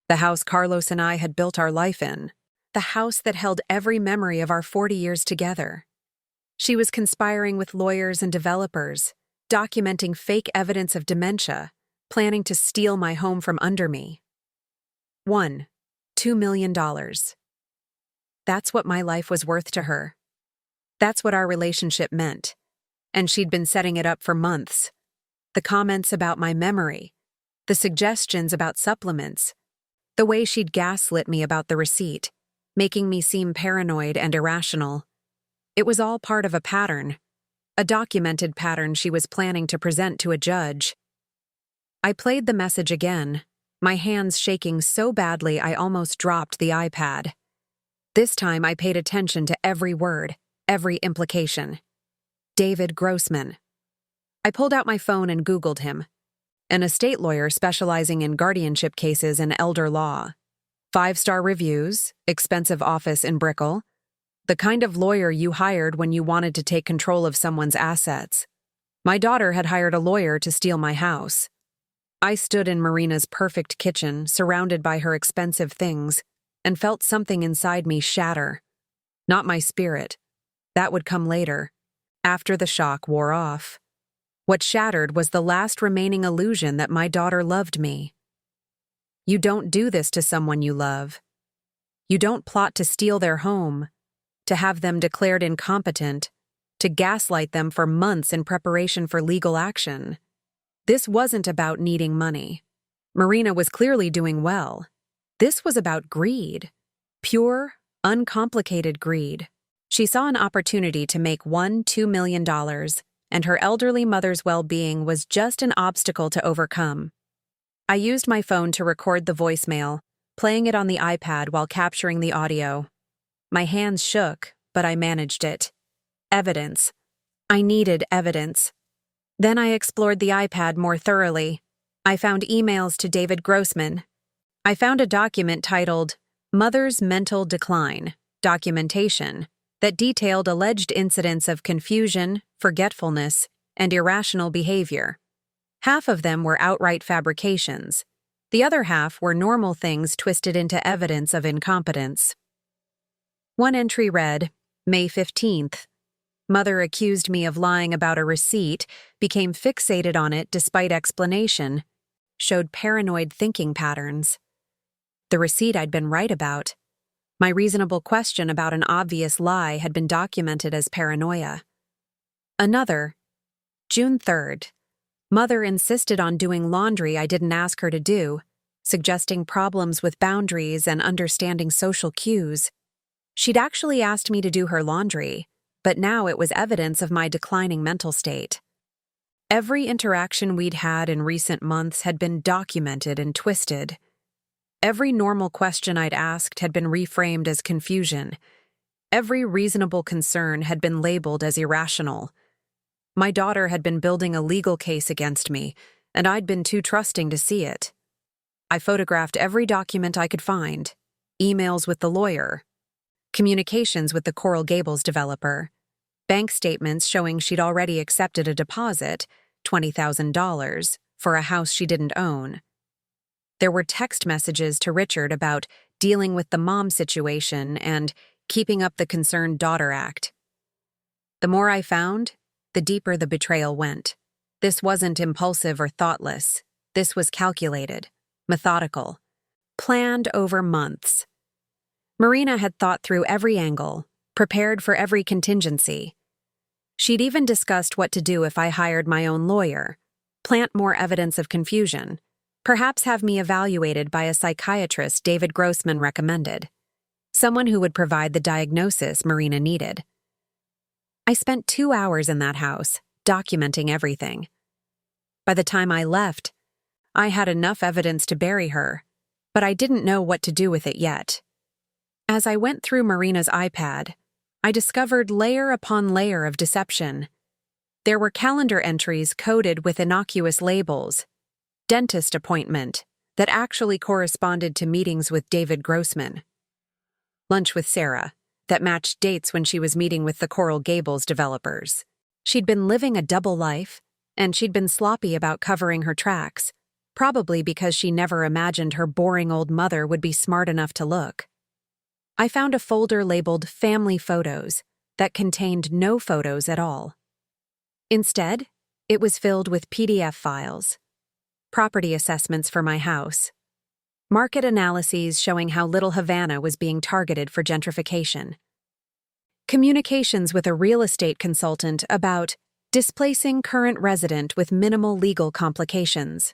The house Carlos and I had built our life in. The house that held every memory of our 40 years together. She was conspiring with lawyers and developers, documenting fake evidence of dementia, planning to steal my home from under me. $2 million. That's what my life was worth to her. That's what our relationship meant. And she'd been setting it up for months. The comments about my memory, the suggestions about supplements, the way she'd gaslit me about the receipt, making me seem paranoid and irrational. It was all part of a pattern a documented pattern she was planning to present to a judge. I played the message again, my hands shaking so badly I almost dropped the iPad. This time I paid attention to every word, every implication. David Grossman. I pulled out my phone and Googled him. An estate lawyer specializing in guardianship cases and elder law. 5-star reviews, expensive office in Brickell. The kind of lawyer you hired when you wanted to take control of someone's assets. My daughter had hired a lawyer to steal my house. I stood in Marina's perfect kitchen, surrounded by her expensive things, and felt something inside me shatter. Not my spirit. That would come later, after the shock wore off. What shattered was the last remaining illusion that my daughter loved me. You don't do this to someone you love. You don't plot to steal their home, to have them declared incompetent, to gaslight them for months in preparation for legal action. This wasn't about needing money. Marina was clearly doing well. This was about greed. Pure, uncomplicated greed. She saw an opportunity to make $2 million, and her elderly mother's well-being was just an obstacle to overcome. I used my phone to record the voicemail, playing it on the iPad while capturing the audio. My hands shook, but I managed it. Evidence. I needed evidence. Then I explored the iPad more thoroughly. I found emails to David Grossman. I found a document titled Mother's Mental Decline, Documentation, that detailed alleged incidents of confusion, forgetfulness, and irrational behavior. Half of them were outright fabrications. The other half were normal things twisted into evidence of incompetence. One entry read, May 15th. Mother accused me of lying about a receipt, became fixated on it despite explanation, showed paranoid thinking patterns. The receipt I'd been right about. My reasonable question about an obvious lie had been documented as paranoia. Another, June 3rd. Mother insisted on doing laundry I didn't ask her to do, suggesting problems with boundaries and understanding social cues. She'd actually asked me to do her laundry, but now it was evidence of my declining mental state. Every interaction we'd had in recent months had been documented and twisted. Every normal question I'd asked had been reframed as confusion. Every reasonable concern had been labeled as irrational. My daughter had been building a legal case against me, and I'd been too trusting to see it. I photographed every document I could find, emails with the lawyer, communications with the Coral Gables developer, bank statements showing she'd already accepted a deposit, $20,000, for a house she didn't own. There were text messages to Richard about dealing with the mom situation and keeping up the concerned daughter act. The more I found, the deeper the betrayal went. This wasn't impulsive or thoughtless. This was calculated, methodical, planned over months. Marina had thought through every angle, prepared for every contingency. She'd even discussed what to do if I hired my own lawyer, plant more evidence of confusion, perhaps have me evaluated by a psychiatrist David Grossman recommended, someone who would provide the diagnosis Marina needed. I spent 2 hours in that house, documenting everything. By the time I left, I had enough evidence to bury her, but I didn't know what to do with it yet. As I went through Marina's iPad, I discovered layer upon layer of deception. There were calendar entries coded with innocuous labels, dentist appointment, that actually corresponded to meetings with David Grossman. Lunch with Sarah, that matched dates when she was meeting with the Coral Gables developers. She'd been living a double life, and she'd been sloppy about covering her tracks, probably because she never imagined her boring old mother would be smart enough to look. I found a folder labeled Family Photos that contained no photos at all. Instead, it was filled with PDF files, property assessments for my house, market analyses showing how Little Havana was being targeted for gentrification, communications with a real estate consultant about displacing current resident with minimal legal complications.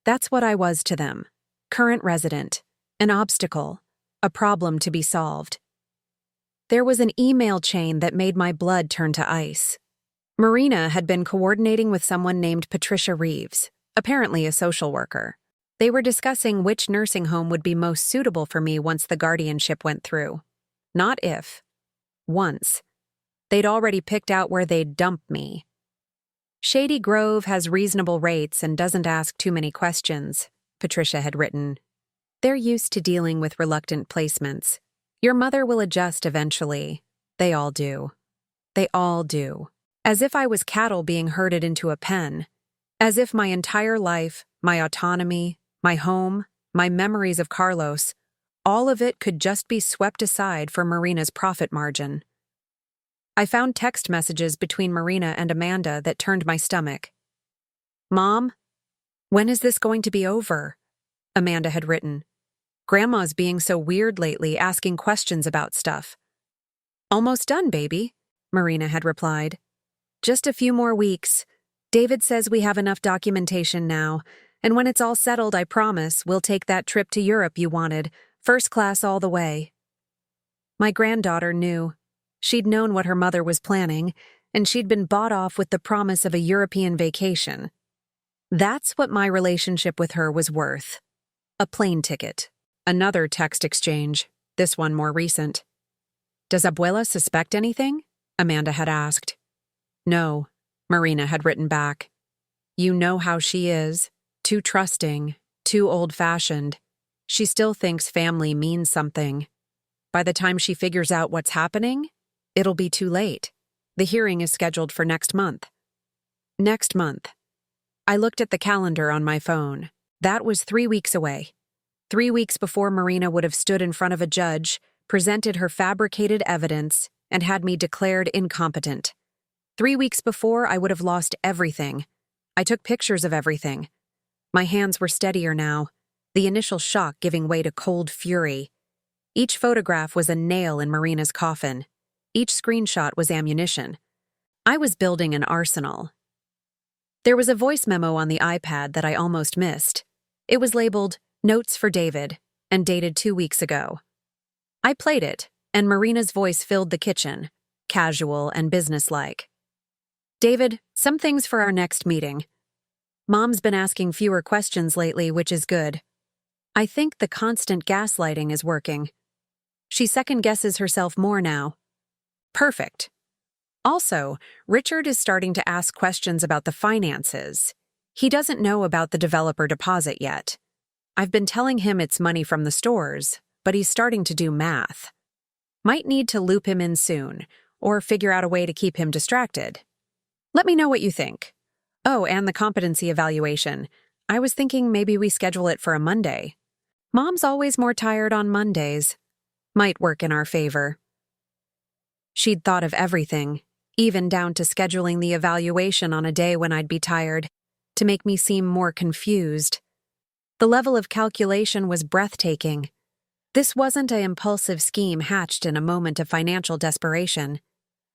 That's what I was to them, current resident, an obstacle, a problem to be solved. There was an email chain that made my blood turn to ice. Marina had been coordinating with someone named Patricia Reeves, apparently a social worker. They were discussing which nursing home would be most suitable for me once the guardianship went through. Not if. Once. They'd already picked out where they'd dump me. Shady Grove has reasonable rates and doesn't ask too many questions, Patricia had written. They're used to dealing with reluctant placements. Your mother will adjust eventually. They all do. They all do. As if I was cattle being herded into a pen. As if my entire life, my autonomy, my home, my memories of Carlos, all of it could just be swept aside for Marina's profit margin. I found text messages between Marina and Amanda that turned my stomach. "Mom, when is this going to be over?" Amanda had written. "Grandma's being so weird lately, asking questions about stuff." "Almost done, baby," Marina had replied. "Just a few more weeks. David says we have enough documentation now, and when it's all settled, I promise, we'll take that trip to Europe you wanted, first class all the way." My granddaughter knew. She'd known what her mother was planning, and she'd been bought off with the promise of a European vacation. That's what my relationship with her was worth. A plane ticket. Another text exchange, this one more recent. "Does Abuela suspect anything?" Amanda had asked. "No," Marina had written back. "You know how she is. Too trusting, too old-fashioned. She still thinks family means something. By the time she figures out what's happening, it'll be too late. The hearing is scheduled for next month." Next month. I looked at the calendar on my phone. That was 3 weeks away. 3 weeks before Marina would have stood in front of a judge, presented her fabricated evidence, and had me declared incompetent. 3 weeks before, I would have lost everything. I took pictures of everything. My hands were steadier now, the initial shock giving way to cold fury. Each photograph was a nail in Marina's coffin. Each screenshot was ammunition. I was building an arsenal. There was a voice memo on the iPad that I almost missed. It was labeled, "Notes for David," and dated 2 weeks ago. I played it, and Marina's voice filled the kitchen, casual and businesslike. "David, some things for our next meeting. Mom's been asking fewer questions lately, which is good. I think the constant gaslighting is working. She second-guesses herself more now. Perfect. Also, Richard is starting to ask questions about the finances. He doesn't know about the developer deposit yet. I've been telling him it's money from the stores, but he's starting to do math. Might need to loop him in soon, or figure out a way to keep him distracted. Let me know what you think. Oh, and the competency evaluation. I was thinking maybe we schedule it for a Monday. Mom's always more tired on Mondays. Might work in our favor." She'd thought of everything, even down to scheduling the evaluation on a day when I'd be tired, to make me seem more confused. The level of calculation was breathtaking. This wasn't an impulsive scheme hatched in a moment of financial desperation.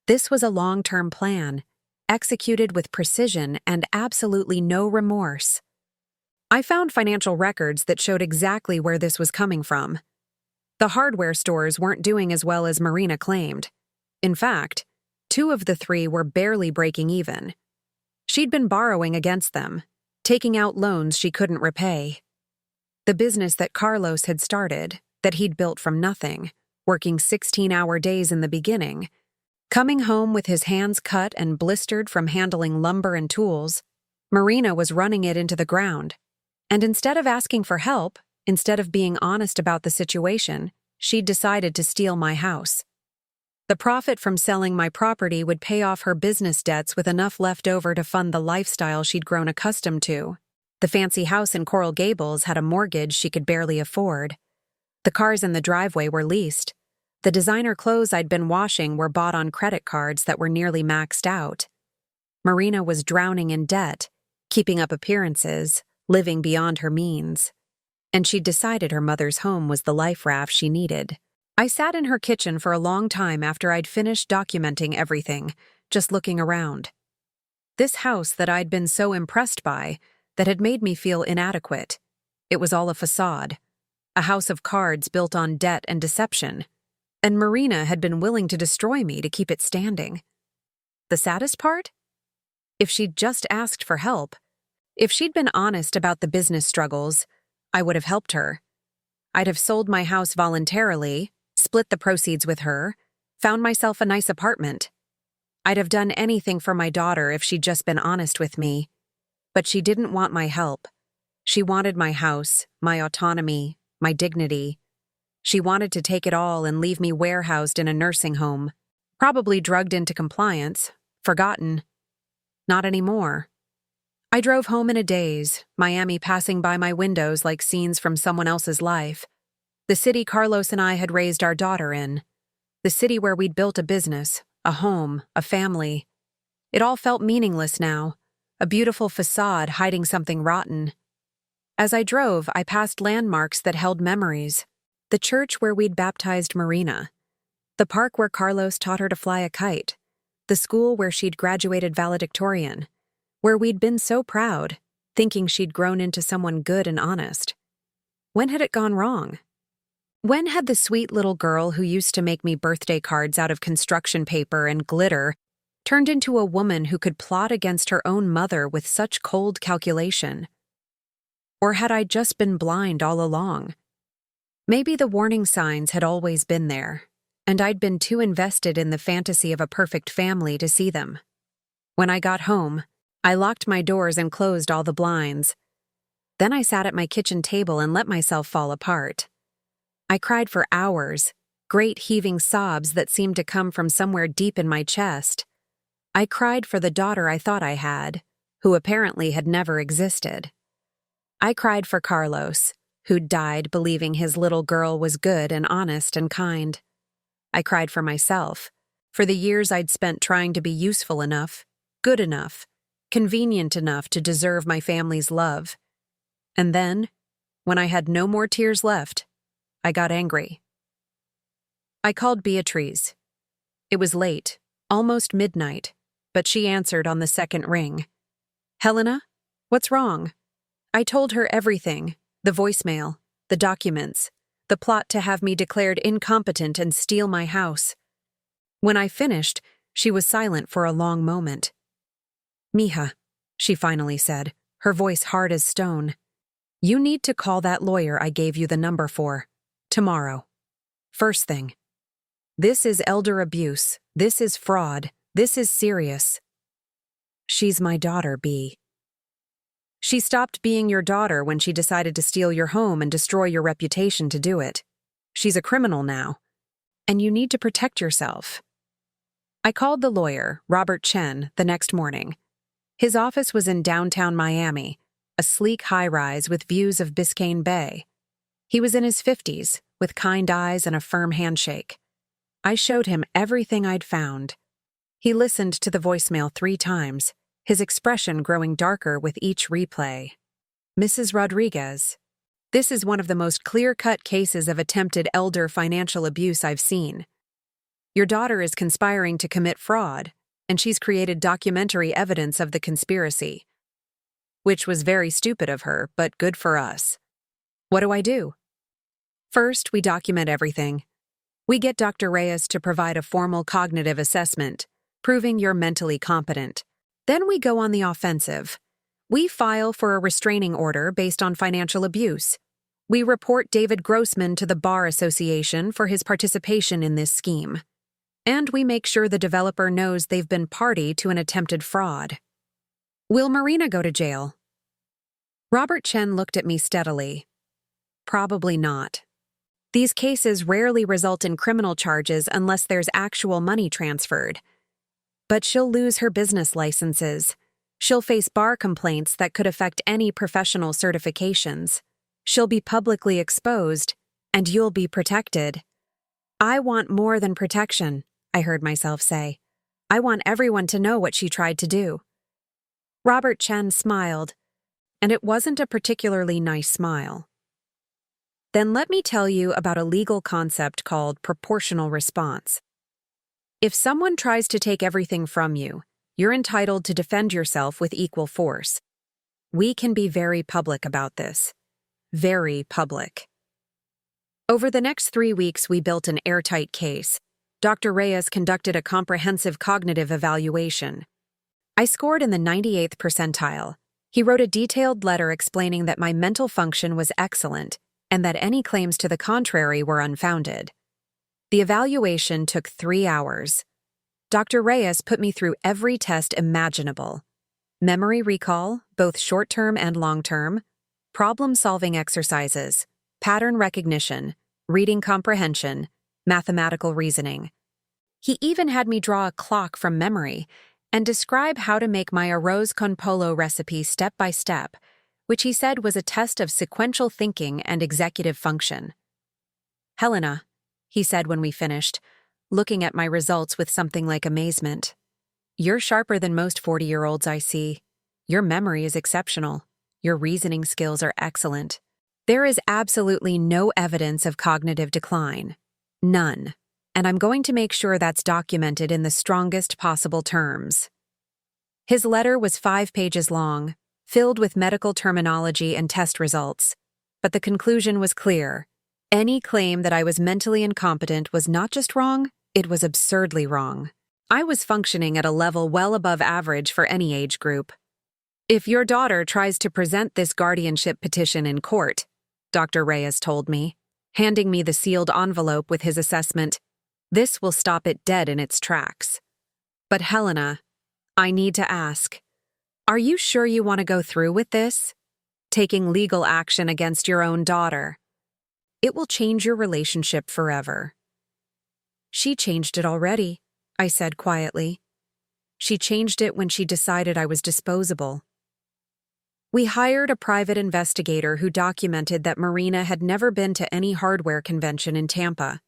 This was a long-term plan, executed with precision and absolutely no remorse. I found financial records that showed exactly where this was coming from. The hardware stores weren't doing as well as Marina claimed. In fact, 2 of the 3 were barely breaking even. She'd been borrowing against them, taking out loans she couldn't repay. The business that Carlos had started, that he'd built from nothing, working 16-hour days in the beginning, coming home with his hands cut and blistered from handling lumber and tools, Marina was running it into the ground. And instead of asking for help, instead of being honest about the situation, she'd decided to steal my house. The profit from selling my property would pay off her business debts with enough left over to fund the lifestyle she'd grown accustomed to. The fancy house in Coral Gables had a mortgage she could barely afford. The cars in the driveway were leased. The designer clothes I'd been washing were bought on credit cards that were nearly maxed out. Marina was drowning in debt, keeping up appearances, living beyond her means. And she'd decided her mother's home was the life raft she needed. I sat in her kitchen for a long time after I'd finished documenting everything, just looking around. This house that I'd been so impressed by, that had made me feel inadequate. It was all a facade. A house of cards built on debt and deception. And Marina had been willing to destroy me to keep it standing. The saddest part? If she'd just asked for help, if she'd been honest about the business struggles, I would have helped her. I'd have sold my house voluntarily, split the proceeds with her, found myself a nice apartment. I'd have done anything for my daughter if she'd just been honest with me. But she didn't want my help. She wanted my house, my autonomy, my dignity. She wanted to take it all and leave me warehoused in a nursing home, probably drugged into compliance, forgotten. Not anymore. I drove home in a daze, Miami passing by my windows like scenes from someone else's life. The city Carlos and I had raised our daughter in. The city where we'd built a business, a home, a family. It all felt meaningless now, a beautiful facade hiding something rotten. As I drove, I passed landmarks that held memories. The church where we'd baptized Marina. The park where Carlos taught her to fly a kite. The school where she'd graduated valedictorian. Where we'd been so proud, thinking she'd grown into someone good and honest. When had it gone wrong? When had the sweet little girl who used to make me birthday cards out of construction paper and glitter turned into a woman who could plot against her own mother with such cold calculation? Or had I just been blind all along? Maybe the warning signs had always been there, and I'd been too invested in the fantasy of a perfect family to see them. When I got home, I locked my doors and closed all the blinds. Then I sat at my kitchen table and let myself fall apart. I cried for hours, great heaving sobs that seemed to come from somewhere deep in my chest. I cried for the daughter I thought I had, who apparently had never existed. I cried for Carlos, who'd died believing his little girl was good and honest and kind. I cried for myself, for the years I'd spent trying to be useful enough, good enough, convenient enough to deserve my family's love. And then, when I had no more tears left, I got angry. I called Beatrice. It was late, almost midnight, but she answered on the second ring. Helena, what's wrong? I told her everything, the voicemail, the documents, the plot to have me declared incompetent and steal my house. When I finished, she was silent for a long moment. Mija, she finally said, her voice hard as stone. You need to call that lawyer I gave you the number for. Tomorrow. First thing. This is elder abuse. This is fraud. This is serious. She's my daughter, B. She stopped being your daughter when she decided to steal your home and destroy your reputation to do it. She's a criminal now. And you need to protect yourself. I called the lawyer, Robert Chen, the next morning. His office was in downtown Miami, a sleek high-rise with views of Biscayne Bay. He was in his 50s, with kind eyes and a firm handshake. I showed him everything I'd found. He listened to the voicemail 3 times, his expression growing darker with each replay. Mrs. Rodriguez, this is one of the most clear-cut cases of attempted elder financial abuse I've seen. Your daughter is conspiring to commit fraud, and she's created documentary evidence of the conspiracy. Which was very stupid of her, but good for us. What do I do? First, we document everything. We get Dr. Reyes to provide a formal cognitive assessment, proving you're mentally competent. Then we go on the offensive. We file for a restraining order based on financial abuse. We report David Grossman to the Bar Association for his participation in this scheme. And we make sure the developer knows they've been party to an attempted fraud. Will Marina go to jail? Robert Chen looked at me steadily. Probably not. These cases rarely result in criminal charges unless there's actual money transferred. But she'll lose her business licenses. She'll face bar complaints that could affect any professional certifications. She'll be publicly exposed, and you'll be protected. I want more than protection, I heard myself say. I want everyone to know what she tried to do. Robert Chen smiled, and it wasn't a particularly nice smile. Then let me tell you about a legal concept called proportional response. If someone tries to take everything from you, you're entitled to defend yourself with equal force. We can be very public about this. Very public. Over the next 3 weeks, we built an airtight case. Dr. Reyes conducted a comprehensive cognitive evaluation. I scored in the 98th percentile. He wrote a detailed letter explaining that my mental function was excellent and that any claims to the contrary were unfounded. The evaluation took 3 hours. Dr. Reyes put me through every test imaginable: memory recall, both short-term and long-term, problem-solving exercises, pattern recognition, reading comprehension, mathematical reasoning. He even had me draw a clock from memory and describe how to make my arroz con pollo recipe step by step, which he said was a test of sequential thinking and executive function. "Helena," he said when we finished, looking at my results with something like amazement, "you're sharper than most 40-year-olds I see. Your memory is exceptional. Your reasoning skills are excellent. There is absolutely no evidence of cognitive decline. None. And I'm going to make sure that's documented in the strongest possible terms." His letter was 5 pages long, filled with medical terminology and test results, but the conclusion was clear. Any claim that I was mentally incompetent was not just wrong, it was absurdly wrong. I was functioning at a level well above average for any age group. "If your daughter tries to present this guardianship petition in court," Dr. Reyes told me, handing me the sealed envelope with his assessment, "this will stop it dead in its tracks. But Helena, I need to ask, are you sure you want to go through with this? Taking legal action against your own daughter? It will change your relationship forever." "She changed it already," I said quietly. "She changed it when she decided I was disposable." We hired a private investigator who documented that Marina had never been to any hardware convention in Tampa.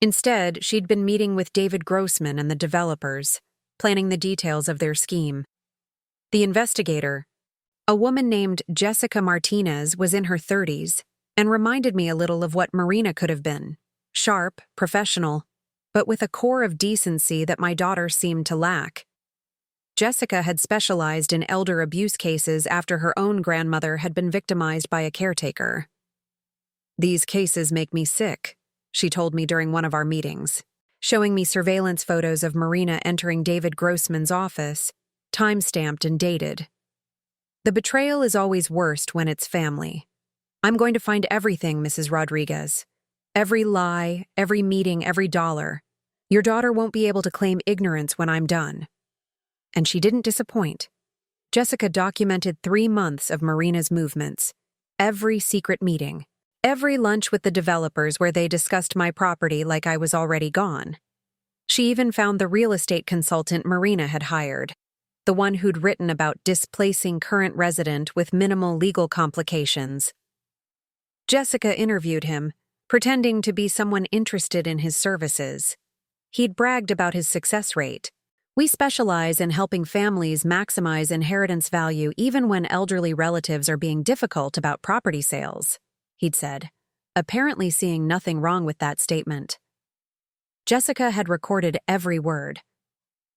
Instead, she'd been meeting with David Grossman and the developers, planning the details of their scheme. The investigator, a woman named Jessica Martinez, was in her 30s and reminded me a little of what Marina could have been: sharp, professional, but with a core of decency that my daughter seemed to lack. Jessica had specialized in elder abuse cases after her own grandmother had been victimized by a caretaker. "These cases make me sick," she told me during one of our meetings, showing me surveillance photos of Marina entering David Grossman's office, time-stamped and dated. "The betrayal is always worst when it's family. I'm going to find everything, Mrs. Rodriguez. Every lie, every meeting, every dollar. Your daughter won't be able to claim ignorance when I'm done." And she didn't disappoint. Jessica documented 3 months of Marina's movements, every secret meeting, every lunch with the developers where they discussed my property like I was already gone. She even found the real estate consultant Marina had hired, the one who'd written about displacing current resident with minimal legal complications. Jessica interviewed him, pretending to be someone interested in his services. He'd bragged about his success rate. "We specialize in helping families maximize inheritance value even when elderly relatives are being difficult about property sales," he'd said, apparently seeing nothing wrong with that statement. Jessica had recorded every word.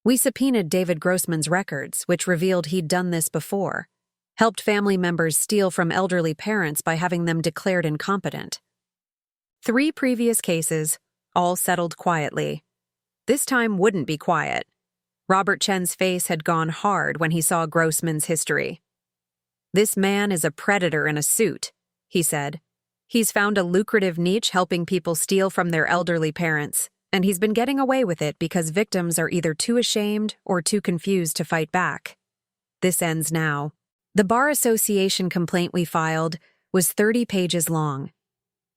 We subpoenaed David Grossman's records, which revealed he'd done this before, helped family members steal from elderly parents by having them declared incompetent. 3 previous cases, all settled quietly. This time wouldn't be quiet. Robert Chen's face had gone hard when he saw Grossman's history. "This man is a predator in a suit," he said. "He's found a lucrative niche helping people steal from their elderly parents, and he's been getting away with it because victims are either too ashamed or too confused to fight back. This ends now." The Bar Association complaint we filed was 30 pages long.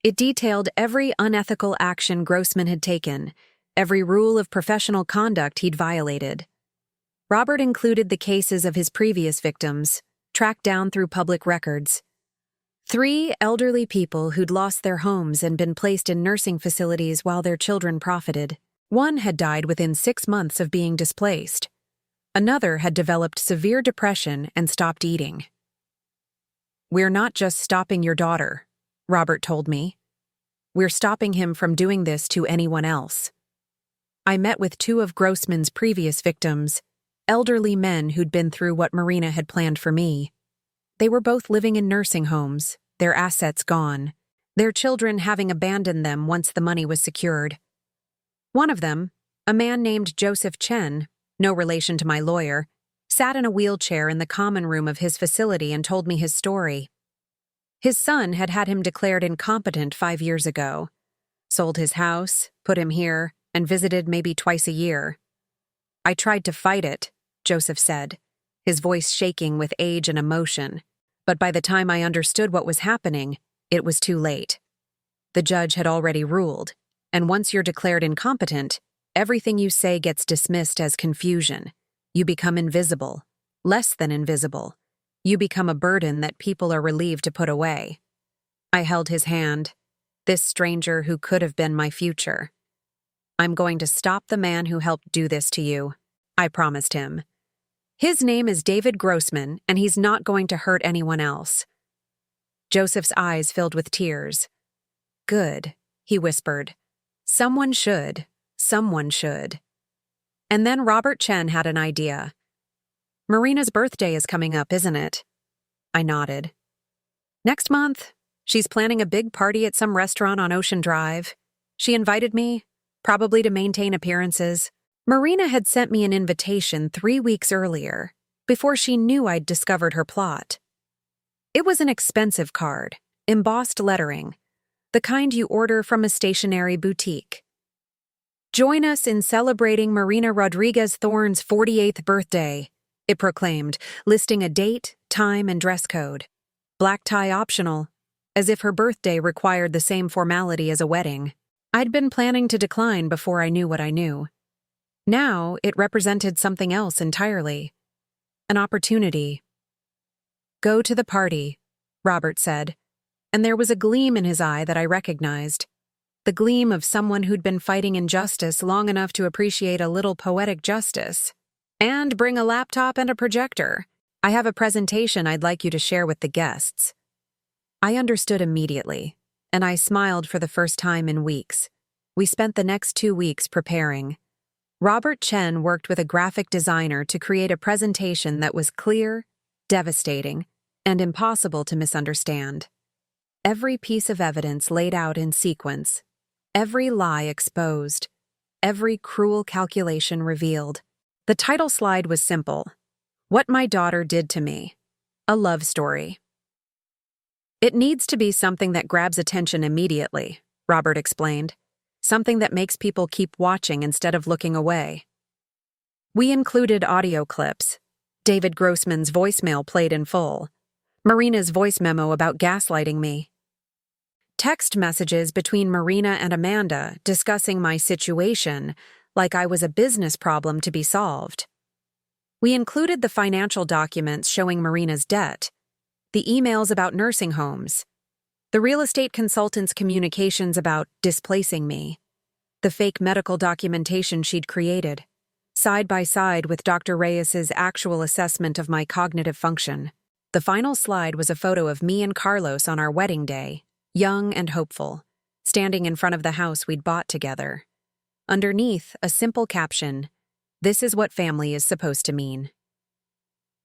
It detailed every unethical action Grossman had taken, every rule of professional conduct he'd violated. Robert included the cases of his previous victims, tracked down through public records. 3 elderly people who'd lost their homes and been placed in nursing facilities while their children profited. One had died within 6 months of being displaced. Another had developed severe depression and stopped eating. "We're not just stopping your daughter," Robert told me. "We're stopping him from doing this to anyone else." I met with 2 of Grossman's previous victims, elderly men who'd been through what Marina had planned for me. They were both living in nursing homes, their assets gone, their children having abandoned them once the money was secured. One of them, a man named Joseph Chen, no relation to my lawyer, sat in a wheelchair in the common room of his facility and told me his story. His son had had him declared incompetent 5 years ago, sold his house, put him here, and visited maybe twice a year. I tried to fight it, Joseph said, his voice shaking with age and emotion. But by the time I understood what was happening, it was too late. The judge had already ruled, and once you're declared incompetent, everything you say gets dismissed as confusion. You become invisible, less than invisible. You become a burden that people are relieved to put away. I held his hand, this stranger who could have been my future. I'm going to stop the man who helped do this to you, I promised him. His name is David Grossman, and he's not going to hurt anyone else. Joseph's eyes filled with tears. Good, he whispered. Someone should. Someone should. And then Robert Chen had an idea. Marina's birthday is coming up, isn't it? I nodded. Next month. She's planning a big party at some restaurant on Ocean Drive. She invited me, probably to maintain appearances. Marina had sent me an invitation 3 weeks earlier, before she knew I'd discovered her plot. It was an expensive card, embossed lettering, the kind you order from a stationery boutique. Join us in celebrating Marina Rodriguez Thorne's 48th birthday, it proclaimed, listing a date, time, and dress code. Black tie optional, as if her birthday required the same formality as a wedding. I'd been planning to decline before I knew what I knew. Now it represented something else entirely. An opportunity. Go to the party, Robert said, and there was a gleam in his eye that I recognized. The gleam of someone who'd been fighting injustice long enough to appreciate a little poetic justice. And bring a laptop and a projector. I have a presentation I'd like you to share with the guests. I understood immediately, and I smiled for the first time in weeks. We spent the next 2 weeks preparing. Robert Chen worked with a graphic designer to create a presentation that was clear, devastating, and impossible to misunderstand. Every piece of evidence laid out in sequence, every lie exposed, every cruel calculation revealed. The title slide was simple: What My Daughter Did to Me. A love story. It needs to be something that grabs attention immediately, Robert explained. Something that makes people keep watching instead of looking away. We included audio clips. David Grossman's voicemail played in full. Marina's voice memo about gaslighting me. Text messages between Marina and Amanda discussing my situation like I was a business problem to be solved. We included the financial documents showing Marina's debt, the emails about nursing homes, the real estate consultant's communications about displacing me, the fake medical documentation she'd created, side by side with Dr. Reyes's actual assessment of my cognitive function. The final slide was a photo of me and Carlos on our wedding day, young and hopeful, standing in front of the house we'd bought together. Underneath, a simple caption, "This is what family is supposed to mean."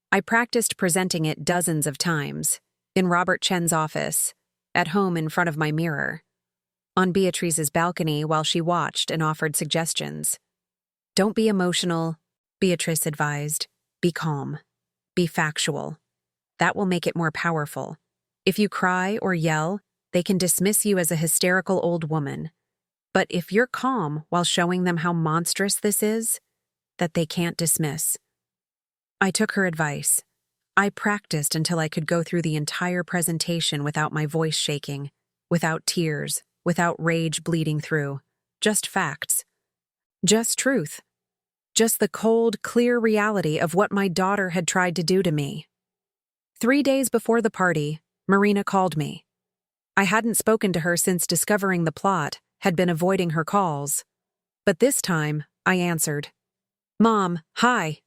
I practiced presenting it dozens of times, in Robert Chen's office, at home in front of my mirror, on Beatrice's balcony while she watched and offered suggestions. Don't be emotional, Beatrice advised. Be calm. Be factual. That will make it more powerful. If you cry or yell, they can dismiss you as a hysterical old woman. But if you're calm while showing them how monstrous this is, that they can't dismiss. I took her advice. I practiced until I could go through the entire presentation without my voice shaking, without tears, without rage bleeding through. Just facts. Just truth. Just the cold, clear reality of what my daughter had tried to do to me. 3 days before the party, Marina called me. I hadn't spoken to her since discovering the plot, had been avoiding her calls. But this time, I answered. Mom, hi.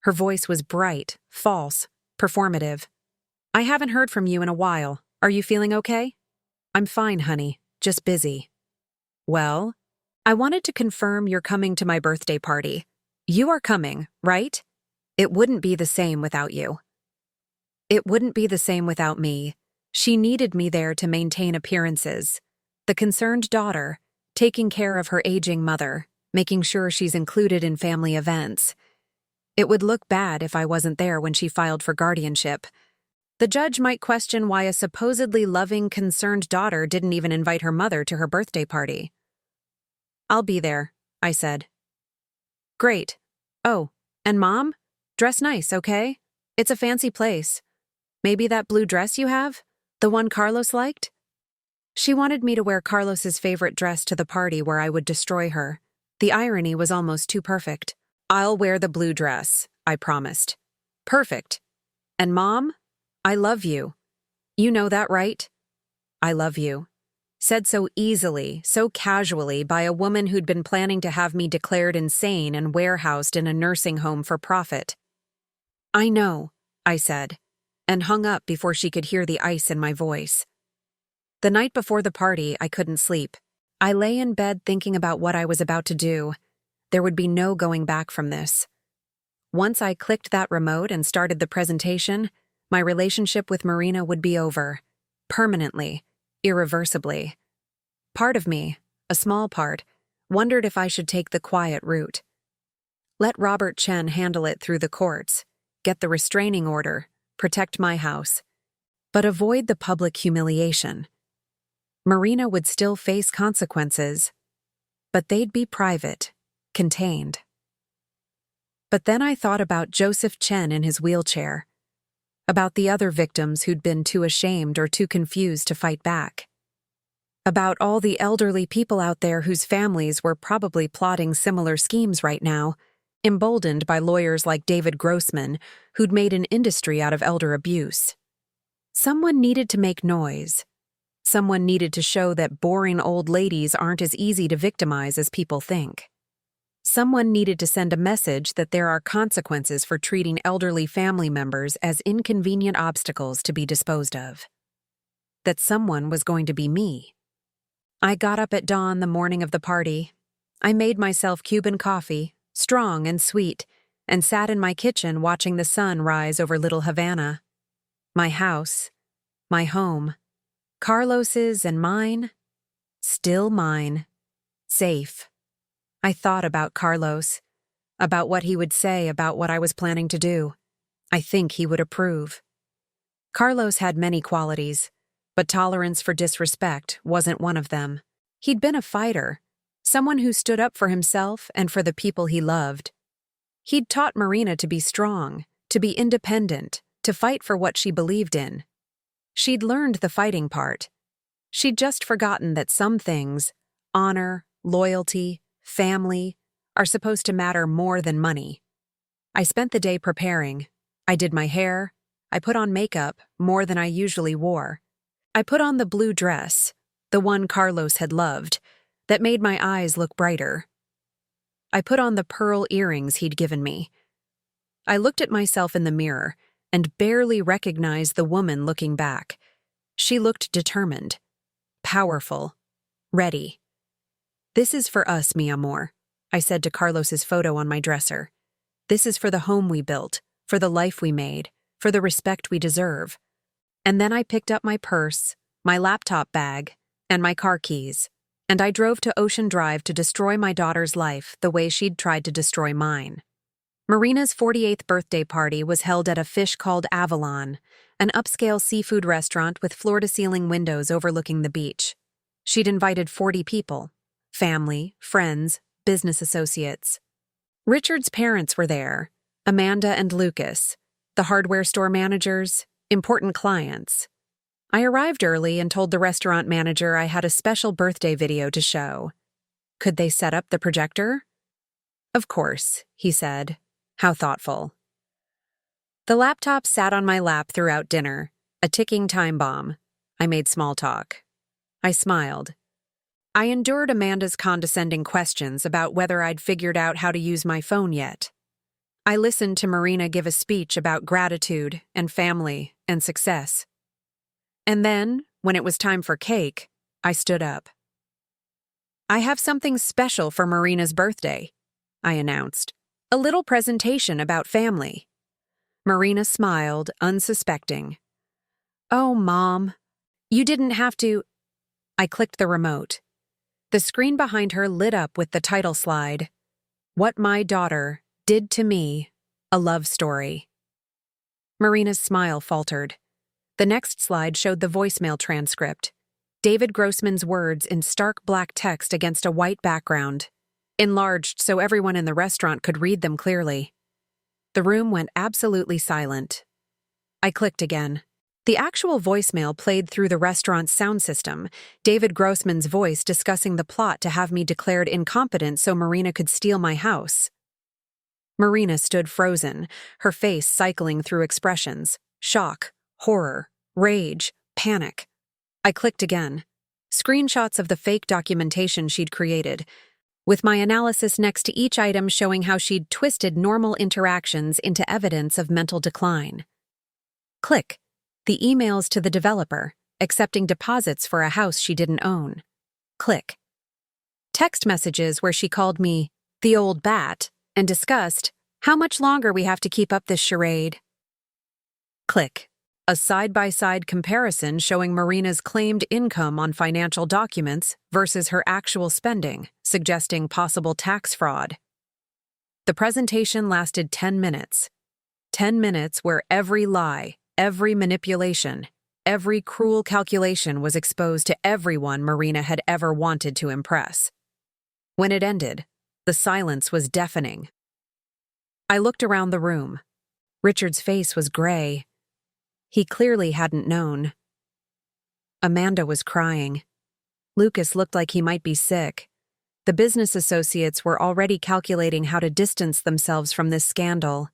Her voice was bright, false, performative. I haven't heard from you in a while. Are you feeling okay? I'm fine, honey. Just busy. Well, I wanted to confirm you're coming to my birthday party. You are coming, right? It wouldn't be the same without you. It wouldn't be the same without me. She needed me there to maintain appearances. The concerned daughter, taking care of her aging mother, making sure she's included in family events. It would look bad if I wasn't there when she filed for guardianship. The judge might question why a supposedly loving, concerned daughter didn't even invite her mother to her birthday party. "I'll be there," I said. "Great. Oh, and Mom? Dress nice, okay? It's a fancy place. Maybe that blue dress you have? The one Carlos liked?" She wanted me to wear Carlos's favorite dress to the party where I would destroy her. The irony was almost too perfect. "I'll wear the blue dress," I promised. "Perfect. And Mom? I love you. You know that, right? I love you." Said so easily, so casually by a woman who'd been planning to have me declared insane and warehoused in a nursing home for profit. "I know," I said, and hung up before she could hear the ice in my voice. The night before the party, I couldn't sleep. I lay in bed thinking about what I was about to do. There would be no going back from this. Once I clicked that remote and started the presentation, my relationship with Marina would be over. Permanently. Irreversibly. Part of me, a small part, wondered if I should take the quiet route. Let Robert Chen handle it through the courts, get the restraining order, protect my house, but avoid the public humiliation. Marina would still face consequences, but they'd be private, contained. But then I thought about Joseph Chen in his wheelchair, about the other victims who'd been too ashamed or too confused to fight back, about all the elderly people out there whose families were probably plotting similar schemes right now, emboldened by lawyers like David Grossman, who'd made an industry out of elder abuse. Someone needed to make noise. Someone needed to show that boring old ladies aren't as easy to victimize as people think. Someone needed to send a message that there are consequences for treating elderly family members as inconvenient obstacles to be disposed of. That someone was going to be me. I got up at dawn the morning of the party. I made myself Cuban coffee, strong and sweet, and sat in my kitchen watching the sun rise over Little Havana. My house, my home, Carlos's and mine, still mine, safe. I thought about Carlos, about what he would say about what I was planning to do. I think he would approve. Carlos had many qualities, but tolerance for disrespect wasn't one of them. He'd been a fighter, someone who stood up for himself and for the people he loved. He'd taught Marina to be strong, to be independent, to fight for what she believed in. She'd learned the fighting part. She'd just forgotten that some things, honor, loyalty, family, are supposed to matter more than money. I spent the day preparing. I did my hair. I put on makeup, more than I usually wore. I put on the blue dress, the one Carlos had loved, that made my eyes look brighter. I put on the pearl earrings he'd given me. I looked at myself in the mirror and barely recognized the woman looking back. She looked determined, powerful, ready. "This is for us, mi amor," I said to Carlos's photo on my dresser. "This is for the home we built, for the life we made, for the respect we deserve." And then I picked up my purse, my laptop bag, and my car keys, and I drove to Ocean Drive to destroy my daughter's life the way she'd tried to destroy mine. Marina's 48th birthday party was held at a fish called Avalon, an upscale seafood restaurant with floor-to-ceiling windows overlooking the beach. She'd invited 40 people, family, friends, business associates. Richard's parents were there, Amanda and Lucas, the hardware store managers, important clients. I arrived early and told the restaurant manager I had a special birthday video to show. Could they set up the projector? "Of course," he said. How thoughtful. The laptop sat on my lap throughout dinner, a ticking time bomb. I made small talk. I smiled. I endured Amanda's condescending questions about whether I'd figured out how to use my phone yet. I listened to Marina give a speech about gratitude and family and success. And then, when it was time for cake, I stood up. "I have something special for Marina's birthday," I announced. "A little presentation about family." Marina smiled, unsuspecting. "Oh, Mom, you didn't have to—" I clicked the remote. The screen behind her lit up with the title slide, "What My Daughter Did to Me A love story. Marina's smile faltered. The next slide showed the voicemail transcript. David Grossman's words in stark black text against a white background, enlarged so everyone in the restaurant could read them clearly. The room went absolutely silent. I clicked again. The actual voicemail played through the restaurant's sound system, David Grossman's voice discussing the plot to have me declared incompetent so Marina could steal my house. Marina stood frozen, her face cycling through expressions: shock, horror, rage, panic. I clicked again. Screenshots of the fake documentation she'd created, with my analysis next to each item showing how she'd twisted normal interactions into evidence of mental decline. Click. The emails to the developer, accepting deposits for a house she didn't own. Click. Text messages where she called me the old bat and discussed how much longer we have to keep up this charade. Click. A side-by-side comparison showing Marina's claimed income on financial documents versus her actual spending, suggesting possible tax fraud. The presentation lasted 10 minutes. 10 minutes where every lie, every manipulation, every cruel calculation was exposed to everyone Marina had ever wanted to impress. When it ended, the silence was deafening. I looked around the room. Richard's face was gray. He clearly hadn't known. Amanda was crying. Lucas looked like he might be sick. The business associates were already calculating how to distance themselves from this scandal.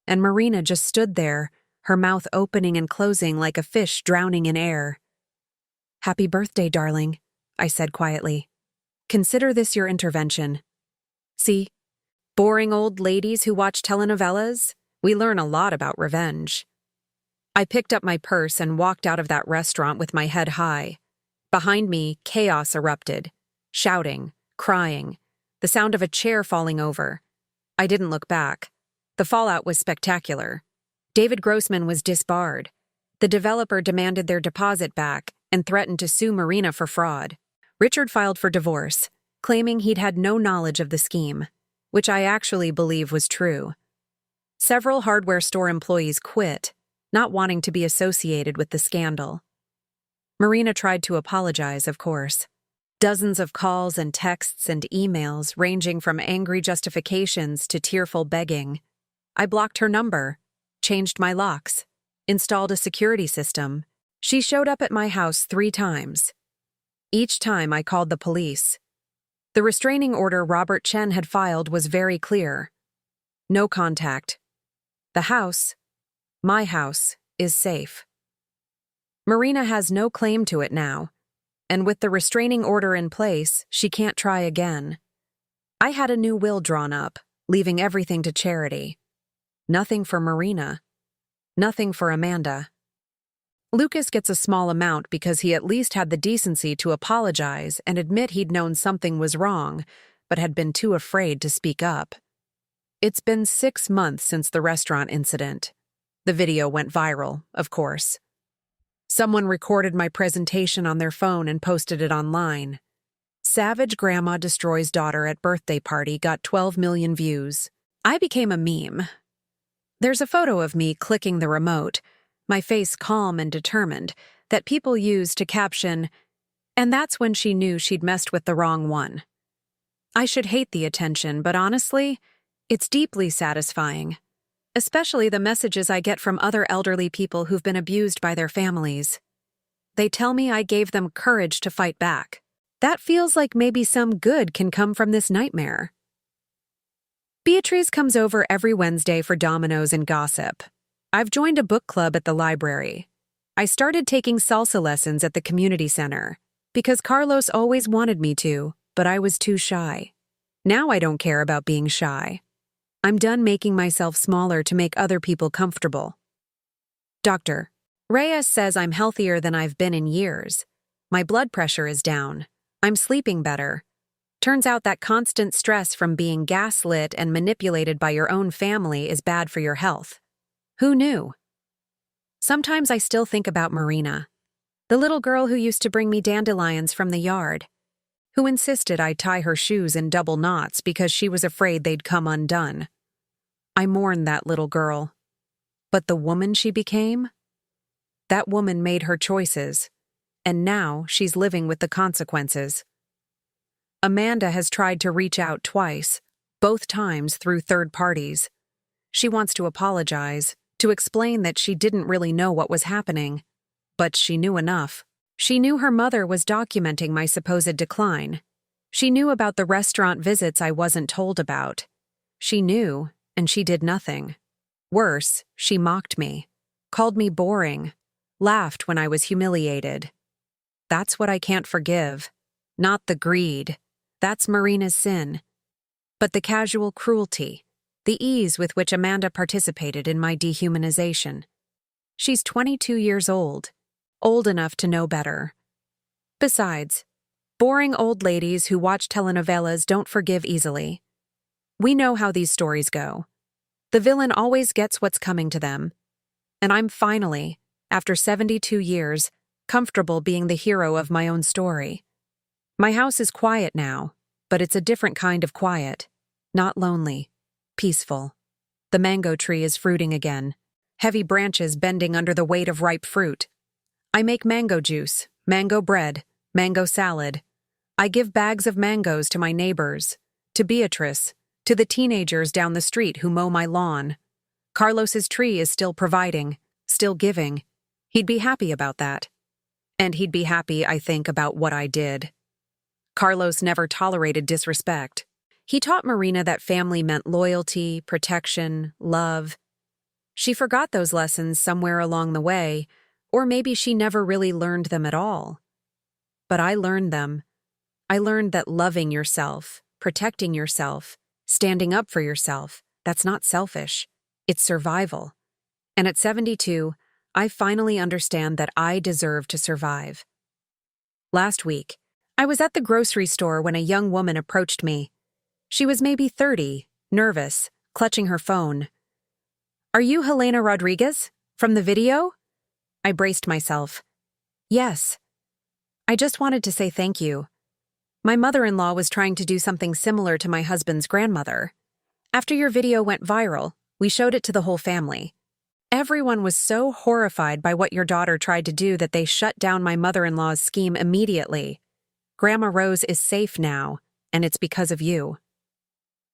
And Marina just stood there, her mouth opening and closing like a fish drowning in air. "Happy birthday, darling," I said quietly. "Consider this your intervention. See, boring old ladies who watch telenovelas, we learn a lot about revenge." I picked up my purse and walked out of that restaurant with my head high. Behind me, chaos erupted. Shouting, crying, the sound of a chair falling over. I didn't look back. The fallout was spectacular. David Grossman was disbarred. The developer demanded their deposit back and threatened to sue Marina for fraud. Richard filed for divorce, claiming he'd had no knowledge of the scheme, which I actually believe was true. Several hardware store employees quit, not wanting to be associated with the scandal. Marina tried to apologize, of course. Dozens of calls and texts and emails ranging from angry justifications to tearful begging. I blocked her number, changed my locks, installed a security system. She showed up at my house 3 times. Each time I called the police. The restraining order Robert Chen had filed was very clear. No contact. The house, my house, is safe. Marina has no claim to it now, and with the restraining order in place, she can't try again. I had a new will drawn up, leaving everything to charity. Nothing for Marina. Nothing for Amanda. Lucas gets a small amount because he at least had the decency to apologize and admit he'd known something was wrong, but had been too afraid to speak up. It's been 6 months since the restaurant incident. The video went viral, of course. Someone recorded my presentation on their phone and posted it online. "Savage Grandma Destroys Daughter at Birthday Party" got 12 million views. I became a meme. There's a photo of me clicking the remote, my face calm and determined, that people use to caption, "And that's when she knew she'd messed with the wrong one." I should hate the attention, but honestly, it's deeply satisfying. Especially the messages I get from other elderly people who've been abused by their families. They tell me I gave them courage to fight back. That feels like maybe some good can come from this nightmare. Beatrice comes over every Wednesday for Dominoes and gossip. I've joined a book club at the library. I started taking salsa lessons at the community center, because Carlos always wanted me to, but I was too shy. Now I don't care about being shy. I'm done making myself smaller to make other people comfortable. Doctor, Reyes says I'm healthier than I've been in years. My blood pressure is down. I'm sleeping better. Turns out that constant stress from being gaslit and manipulated by your own family is bad for your health. Who knew? Sometimes I still think about Marina, the little girl who used to bring me dandelions from the yard, who insisted I tie her shoes in double knots because she was afraid they'd come undone. I mourn that little girl. But the woman she became? That woman made her choices, and now she's living with the consequences. Amanda has tried to reach out twice, both times through third parties. She wants to apologize, to explain that she didn't really know what was happening. But she knew enough. She knew her mother was documenting my supposed decline. She knew about the restaurant visits I wasn't told about. She knew, and she did nothing. Worse, she mocked me, called me boring, laughed when I was humiliated. That's what I can't forgive. Not the greed. That's Marina's sin. But the casual cruelty, the ease with which Amanda participated in my dehumanization. She's 22 years old enough to know better. Besides, boring old ladies who watch telenovelas don't forgive easily. We know how these stories go. The villain always gets what's coming to them. And I'm finally, after 72 years, comfortable being the hero of my own story. My house is quiet now, but it's a different kind of quiet. Not lonely. Peaceful. The mango tree is fruiting again, heavy branches bending under the weight of ripe fruit. I make mango juice, mango bread, mango salad. I give bags of mangoes to my neighbors, to Beatrice, to the teenagers down the street who mow my lawn. Carlos's tree is still providing, still giving. He'd be happy about that. And he'd be happy, I think, about what I did. Carlos never tolerated disrespect. He taught Marina that family meant loyalty, protection, love. She forgot those lessons somewhere along the way, or maybe she never really learned them at all. But I learned them. I learned that loving yourself, protecting yourself, standing up for yourself, that's not selfish. It's survival. And at 72, I finally understand that I deserve to survive. Last week, I was at the grocery store when a young woman approached me. She was maybe 30, nervous, clutching her phone. "Are you Helena Rodriguez? From the video?" I braced myself. "Yes. I just wanted to say thank you. My mother-in-law was trying to do something similar to my husband's grandmother. After your video went viral, we showed it to the whole family. Everyone was so horrified by what your daughter tried to do that they shut down my mother-in-law's scheme immediately. Grandma Rose is safe now, and it's because of you."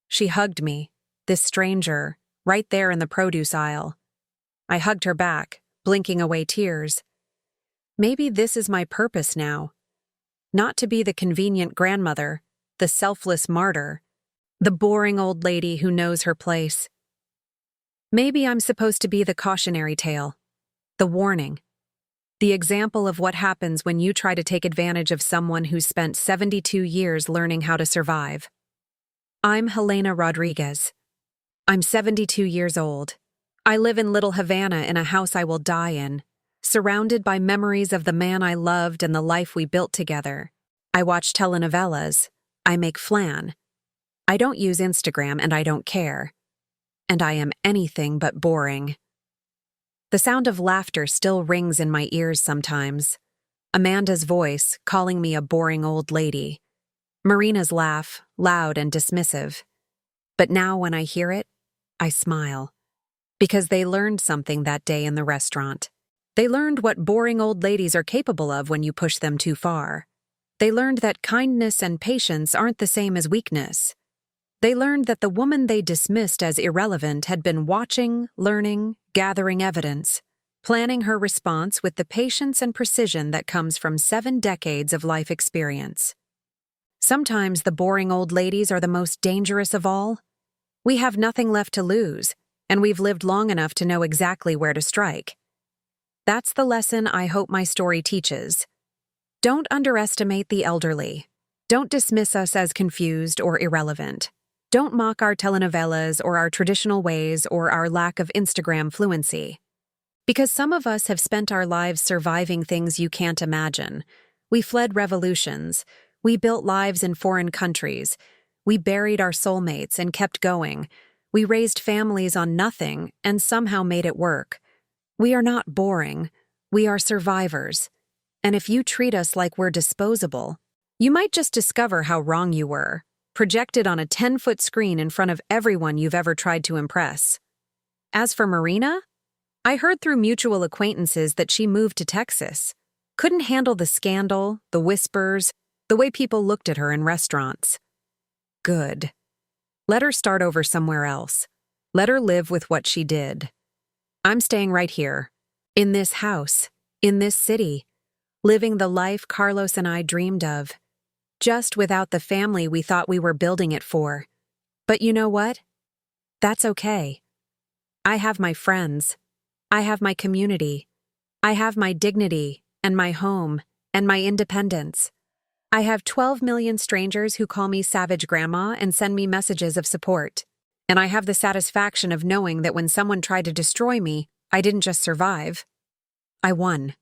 She hugged me, this stranger, right there in the produce aisle. I hugged her back, blinking away tears. Maybe this is my purpose now. Not to be the convenient grandmother, the selfless martyr, the boring old lady who knows her place. Maybe I'm supposed to be the cautionary tale, the warning, the example of what happens when you try to take advantage of someone who's spent 72 years learning how to survive. I'm Helena Rodriguez. I'm 72 years old. I live in Little Havana in a house I will die in, surrounded by memories of the man I loved and the life we built together. I watch telenovelas. I make flan. I don't use Instagram and I don't care. And I am anything but boring. The sound of laughter still rings in my ears sometimes. Amanda's voice calling me a boring old lady. Marina's laugh, loud and dismissive. But now when I hear it, I smile. Because they learned something that day in the restaurant. They learned what boring old ladies are capable of when you push them too far. They learned that kindness and patience aren't the same as weakness. They learned that the woman they dismissed as irrelevant had been watching, learning, gathering evidence, planning her response with the patience and precision that comes from 7 decades of life experience. Sometimes the boring old ladies are the most dangerous of all. We have nothing left to lose, and we've lived long enough to know exactly where to strike. That's the lesson I hope my story teaches. Don't underestimate the elderly. Don't dismiss us as confused or irrelevant. Don't mock our telenovelas or our traditional ways or our lack of Instagram fluency. Because some of us have spent our lives surviving things you can't imagine. We fled revolutions. We built lives in foreign countries. We buried our soulmates and kept going. We raised families on nothing and somehow made it work. We are not boring. We are survivors. And if you treat us like we're disposable, you might just discover how wrong you were. projected on a 10-foot screen in front of everyone you've ever tried to impress. As for Marina, I heard through mutual acquaintances that she moved to Texas. Couldn't handle the scandal, the whispers, the way people looked at her in restaurants. Good. Let her start over somewhere else. Let her live with what she did. I'm staying right here, in this house, in this city, living the life Carlos and I dreamed of, just without the family we thought we were building it for. But you know what? That's okay. I have my friends. I have my community. I have my dignity and my home and my independence. I have 12 million strangers who call me Savage Grandma and send me messages of support. And I have the satisfaction of knowing that when someone tried to destroy me, I didn't just survive. I won.